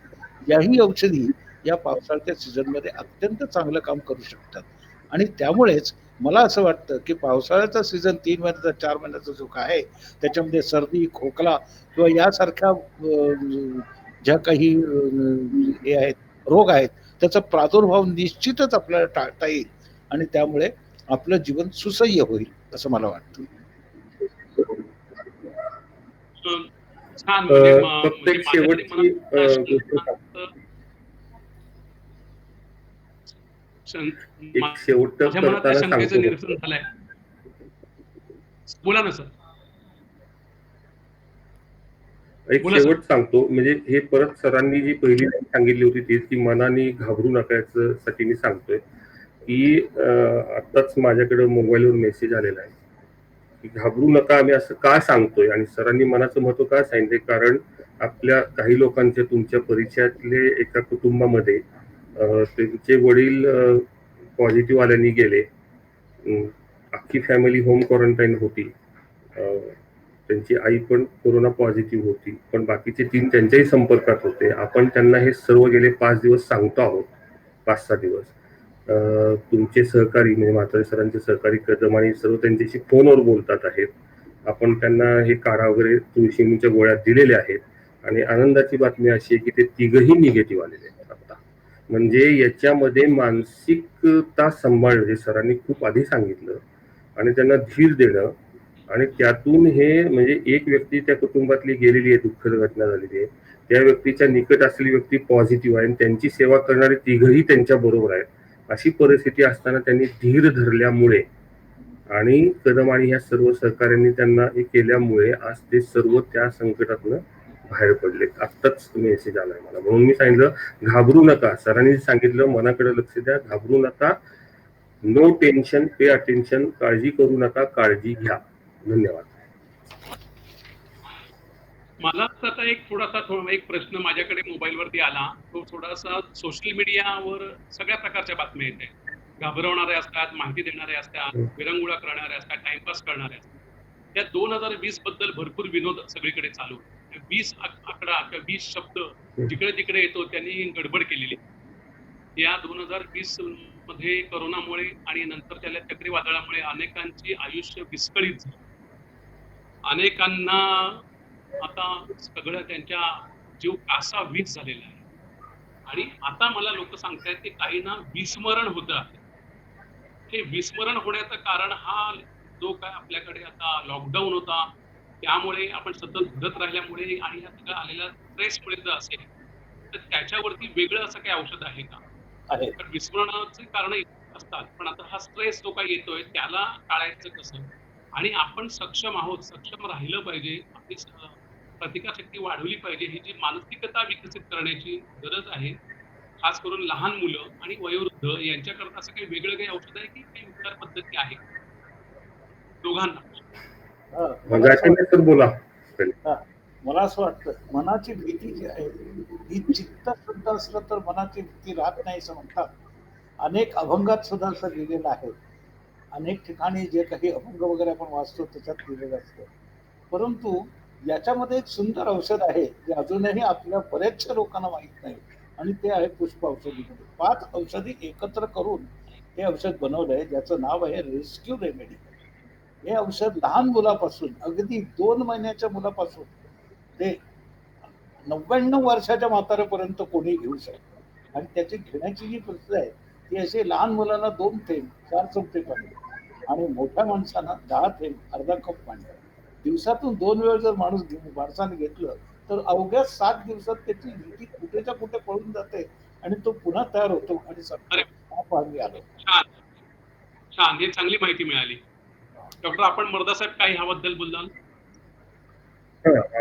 याही औषधी या पावसाळ्याच्या सीझनमध्ये अत्यंत चांगलं काम करू शकतात. आणि त्यामुळेच मला असं वाटतं की पावसाळ्याचा सीझन 3 महिन्याचा 4 महिन्याचा जो काय आहे, त्याच्यामध्ये सर्दी, खोकला किंवा यासारख्या ज्या काही हे आहेत, रोग आहेत, त्याचा प्रादुर्भाव निश्चितच आपल्याला टाळता येईल आणि त्यामुळे आपलं जीवन सुसह्य होईल असं मला वाटतं. छान. फक्त एक शेवटची गोष्ट एक शेवट करताना शंकेचं सांगतो. निरसन झालंय. बोला ना सर. एक शेवट सांगतो, म्हणजे हे परत सरांनी जी पहिली सांगितली होती तीच, की मनाने घाबरू नका, यासाठी मी सांगतोय की आताच माझ्याकडे मोबाईलवर मेसेज आलेला आहे की घाबरू नका. आम्ही असं का सांगतोय आणि सरांनी मनाचं महत्व का सांगितले, कारण आपल्या काही लोकांचे, तुमच्या परिचयातले एका कुटुंबामध्ये त्यांचे वडील पॉझिटिव्ह आल्याने गेले, अख्खी फॅमिली होम क्वारंटाईन होती, त्यांची आई पण कोरोना पॉझिटिव्ह होती, पण बाकीचे 3 त्यांच्याही संपर्कात होते. आपण त्यांना हे सर्व गेले 5 दिवस सांगतो आहोत, 5-6 दिवस. तुमचे सहकारी म्हणजे म्हातारे सरांचे सहकारी कदम आणि सर्व त्यांच्याशी फोनवर बोलतात आहेत. आपण त्यांना हे काढा वगैरे तुळशीच्या गोळ्या दिलेल्या आहेत आणि आनंदाची बातमी अशी आहे की ते तिघही निगेटिव्ह आलेले आहेत आता. म्हणजे याच्यामध्ये मानसिकता सांभाळणं, जे सरांनी खूप आधी सांगितलं, आणि त्यांना धीर देणं, आणि त्यातून हे म्हणजे एक व्यक्ती त्या कुटुंबातली गेलेली आहे, दुःखद घटना झालेली आहे, त्या व्यक्तीच्या निकट असलेली व्यक्ती पॉझिटिव्ह आहे आणि त्यांची सेवा करणारे तिघही त्यांच्या बरोबर आहेत. अशी परिस्थिती असताना त्यांनी धीर धरल्यामुळे आणि कदम आणि ह्या सर्व सहकार्यांनी त्यांना हे केल्यामुळे आज ते सर्व त्या संकटातनं बाहेर पडले. आत्ताच मेसेज आलाय मला, म्हणून मी सांगितलं घाबरू नका. सरांनी सांगितलं मनाकडे लक्ष द्या, घाबरू नका, नो टेन्शन, पे अटेन्शन, काळजी करू नका, काळजी घ्या. धन्यवाद. मला आता एक एक प्रश्न माझ्याकडे मोबाईलवरती आला. तो थोडासा सोशल मीडियावर सगळ्या प्रकारच्या बातम्या येत आहेत. घाबरवणारे असतात, माहिती देणारे असतात, विरंगुळा करणारे असतात, टाइमपास करणारे असतात. त्या 2020 बद्दल भरपूर विनोद सगळीकडे चालू. 20 आकडा किंवा 20 शब्द जिकडे तिकडे येतो त्यांनी गडबड केलेली. या 2020 मध्ये कोरोनामुळे आणि नंतर त्याला चक्रीवादळामुळे अनेकांची आयुष्य विस्कळीत झाली. अनेकांना आता सगळं त्यांच्या जीव कासावीस झालेला आहे. आणि आता मला लोक सांगतायत की काहींना विस्मरण होतं आहे. हे विस्मरण होण्याचं कारण हा जो काय आपल्याकडे आता लॉकडाऊन होता, त्यामुळे आपण सतत घडत राहिल्यामुळे आणि या सगळ्या आलेल्या स्ट्रेसमुळे जर असेल तर त्याच्यावरती वेगळं असं काही औषध आहे का? आहे. तर विस्मरणाचे कारण असतात, पण आता हा स्ट्रेस जो काही येतोय त्याला टाळायचं कसं? आणि आपण सक्षम आहोत, सक्षम राहिलं पाहिजे, आपली प्रतिकारशक्ती वाढवली पाहिजे, ही जी मानसिकता विकसित करण्याची गरज आहे. खास करून लहान मुलं आणि वयोवृद्ध यांच्याकरता असं काही वेगळं काही औषध आहे की काही उपचार पद्धती आहे दोघांना? हा, मला असं गायकवाड सर बोला. हा, मला असं वाटतं मनाची भीती जी आहे ही चित्त शुद्ध असलं तर मनाची भीती राहत नाही असं म्हणतात. अनेक अभंगात सुद्धा असं लिहिलेलं आहे. अनेक ठिकाणी जे काही अभंग वगैरे आपण वाचतो त्याच्यात लिहिलेलं असतं. परंतु याच्यामध्ये एक सुंदर औषध आहे जे अजूनही आपल्या बऱ्याचशा लोकांना माहीत नाही आणि ते आहे पुष्प औषधीमध्ये 5 औषधी एकत्र करून हे औषध बनवलंय ज्याचं नाव आहे रेस्क्यू रेमेडी. हे औषध लहान मुलापासून अगदी 2 महिन्याच्या मुलापासून ते 99 वर्षाच्या म्हाताऱ्यापर्यंत कोणी घेऊ शकतो आणि त्याची घेण्याची जी पद्धत आहे ती अशी लहान मुलांना 2 थेंब 4 चमचे पाणी आणि मोठ्या माणसांना 10 थेंब अर्धा कप पाणी दिवसातून 2 वेळ जर माणसाने घेतलं तर अवघ्या 7 दिवसात त्याची भीती कुठेच्या कुठे पळून जाते आणि तो पुन्हा तयार होतो आणि सांगतो अरे हा पाणी आलो. छान, छान, ही चांगली माहिती मिळाली. डॉक्टर आपण मर्दा साहेब काही ह्याबद्दल बोललाल?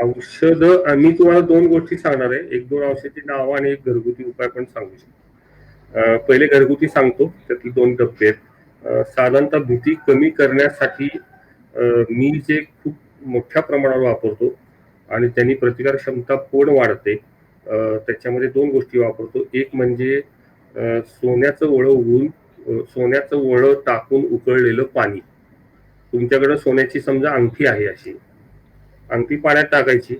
औषध आम्ही तुम्हाला 2 गोष्टी सांगणार आहे. 1-2 औषधाची नावं आणि एक घरगुती उपाय पण सांगू शकतो. पहिले घरगुती सांगतो, त्यातले 2 टप्पे आहेत. साधारणतः भीती कमी करण्यासाठी मी जे खूप मोठ्या प्रमाणावर वापरतो आणि त्यांनी प्रतिकार क्षमता पण वाढते. त्याच्यामध्ये 2 गोष्टी वापरतो. एक म्हणजे सोन्याचं वळं टाकून उकळलेलं पाणी. तुमच्याकडे सोन्याची समजा अंगठी आहे, अशी अंगठी पाण्यात टाकायची,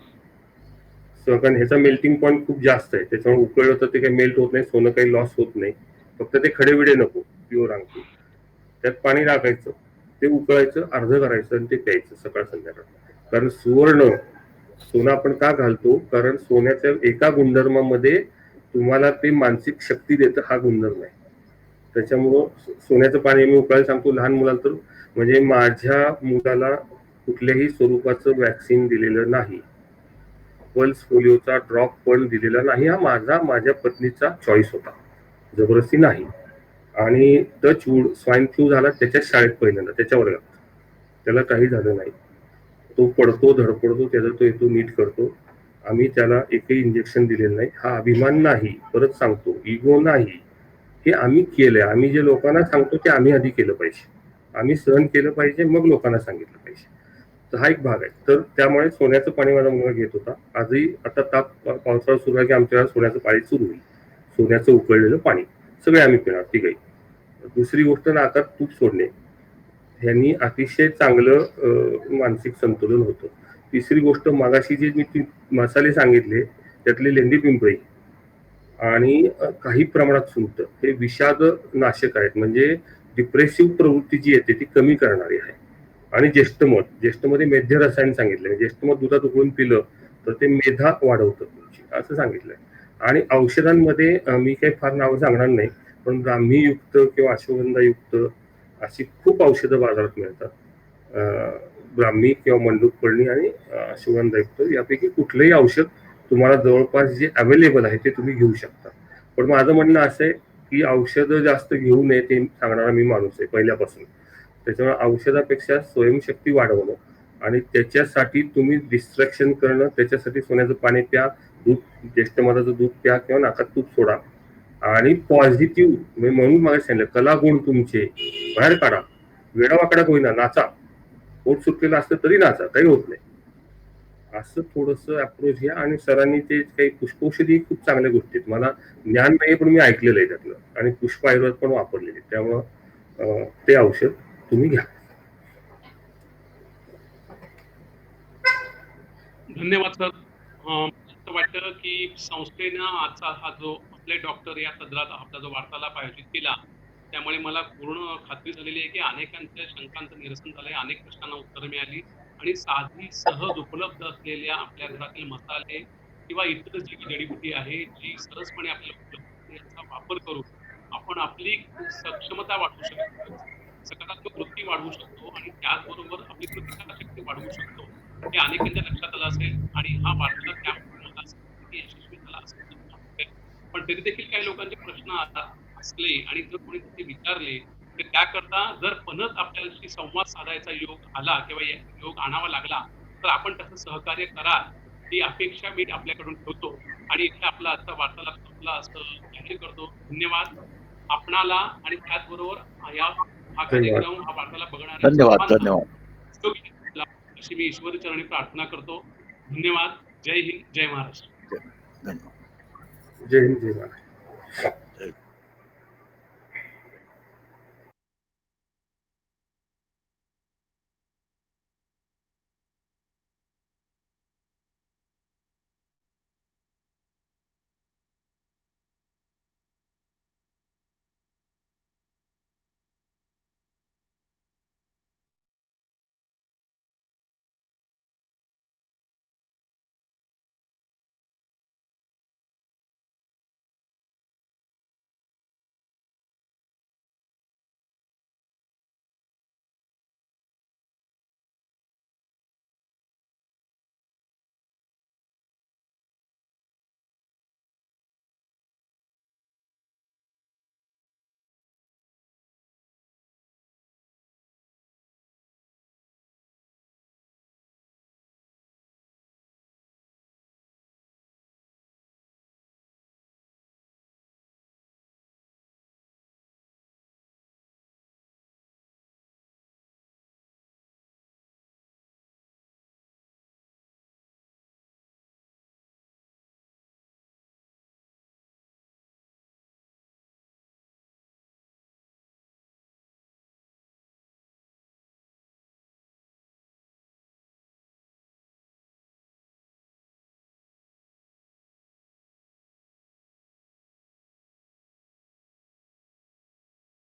कारण ह्याचा मेल्टिंग पॉईंट खूप जास्त आहे, त्याच्यामुळे उकळलं तर ते काही मेल्ट होत नाही, सोनं काही लॉस होत नाही. फक्त ते खडेविडे नको, प्युअर अंगठी. त्यात पाणी टाकायचं, ते उकळायचं, अर्ध करायचं आणि ते प्यायचं सकाळ संध्याकाळ. कारण सोनं आपण का घालतो, कारण सोन्याच्या एका गुणधर्मामध्ये तुम्हाला ते मानसिक शक्ती देतं, हा गुणधर्म आहे. त्याच्यामुळं सोन्याचं पाणी मी उकळायला सांगतो लहान मुलाला. तर म्हणजे माझ्या मुलाला कुठल्याही स्वरूपाचं वॅक्सिन दिलेलं नाही, पल्स पोलिओचा ड्रॉप पण दिलेला नाही. हा माझ्या पत्नीचा चॉईस होता, जबरदस्ती नाही. आणि टचवूड स्वाईन फ्लू झाला त्याच्याच शाळेत पहिल्यांदा, त्याच्या वर्गात, त्याला काही झालं नाही. तो पडतो, धडपडतो, त्याचा तो येतो, नीट करतो. आम्ही त्याला एकही इंजेक्शन दिलेलं नाही. हा अभिमान नाही, परत सांगतो, इगो नाही. हे आम्ही केलंय. आम्ही जे लोकांना सांगतो ते आम्ही आधी केलं पाहिजे, आम्ही सहन केलं पाहिजे, मग लोकांना सांगितलं पाहिजे. तर हा एक भाग आहे. तर त्यामुळे सोन्याचं पाणी माझा मुलगा घेत होता. आजही आता पावसाळा सुरू आहे की आमच्या सोन्याचं पाणी सुरू होईल, सोन्याचं उकळलेलं पाणी सगळे आम्ही पिणार तिघही. दुसरी गोष्ट, नाकात तूप सोडणे, ह्यांनी अतिशय चांगलं मानसिक संतुलन होतं. तिसरी गोष्ट, मागाशी जे मी मसाले सांगितले त्यातले लेंडी पिंपळी आणि काही प्रमाणात सुंठ, हे विषाद नाशक आहेत, म्हणजे डिप्रेसिव्ह प्रवृत्ती जी येते ती कमी करणारी आहे. आणि ज्येष्ठमध्ये मेध्य रसायन सांगितलंय. ज्येष्ठमध दुधात उकळून पिलं तर ते मेधा वाढवतं तुमची, असं सांगितलंय. आणि औषधांमध्ये मी काही फार नावं सांगणार नाही, पण ब्राह्मीयुक्त किंवा अश्वगंधायुक्त अशी खूप औषधं बाजारात मिळतात. ब्राह्मी किंवा मंडूक पडणी आणि अश्वगंधायुक्त यापैकी कुठलंही औषध तुम्हाला जवळपास जे अवेलेबल आहे ते तुम्ही घेऊ शकता. पण माझं म्हणणं असं आहे की औषधं जास्त घेऊ नये, ते सांगणारा मी माणूस आहे पहिल्यापासून. त्याच्यामुळे औषधापेक्षा स्वयंशक्ती वाढवणं आणि त्याच्यासाठी तुम्ही डिस्ट्रॅक्शन करणं, त्याच्यासाठी सोन्याचं पाणी प्या, ज्येष्ठ मधाचं दूध प्या किंवा नाकात तूप सोडा. आणि पॉझिटिव्ह म्हणून मला सांगितलं, कलागुण तुमचे बाहेर काढा, वेडावाकडा होईना, नाचा. पोट सुटलेलं असतं तरी नाचा, काही होत नाही. असं थोडंसं अप्रोच घ्या. आणि सरांनी ते काही पुष्पौषधी खूप चांगल्या गोष्टी आहेत, मला ज्ञान नाही पण मी ऐकलेलं आहे त्यातलं, आणि पुष्प आयुर्वेद पण वापरलेले, त्यामुळं ते औषध तुम्ही घ्या. धन्यवाद सर. असं वाटतं की संस्थेनं आजचा हा जो आपले डॉक्टर या सदरात आपला जो वार्तालाप आयोजित केला, त्यामुळे मला पूर्ण खात्री झालेली आहे की अनेकांच्या शंकांचं निरसन झालंय, अनेक प्रश्नांना उत्तरं मिळाली आणि साधी सहज उपलब्ध असलेल्या आपल्या घरातील मसाले किंवा इतर जी जडीबुटी आहे जी सहजपणे आपल्याला उपलब्ध असते, याचा वापर करून आपण आपली सक्षमता वाढवू शकतो, सकारात्मक वृत्ती वाढवू शकतो आणि त्याचबरोबर आपली प्रतिकारशक्ती वाढवू शकतो. हे अनेकांच्या लक्षात आलं असेल आणि हा वार्तालाप त्यामुळे मला असं वाटतं की यशस्वी झाला असेल. पण तरी देखील काही लोकांचे प्रश्न असले आणि जर कोणी ते विचारले तर त्याकरता जर पणच आपल्याशी संवाद साधायचा योग आला किंवा योग आणावा लागला तर आपण त्याचं सहकार्य कराल ही अपेक्षा मी आपल्याकडून ठेवतो आणि इथे आपला आजचा वार्तालाप संपला असं जाहीर करतो. धन्यवाद आपणाला आणि त्याचबरोबर हा कार्यक्रम हा वार्तालाप बघणाऱ्या धन्यवाद सर्वांना धन्यवाद योग्य अशी मी ईश्वरी चरणी प्रार्थना करतो. धन्यवाद. जय हिंद, जय महाराष्ट्र. धन्यवाद. जय हिंद जय महाराष्ट्र.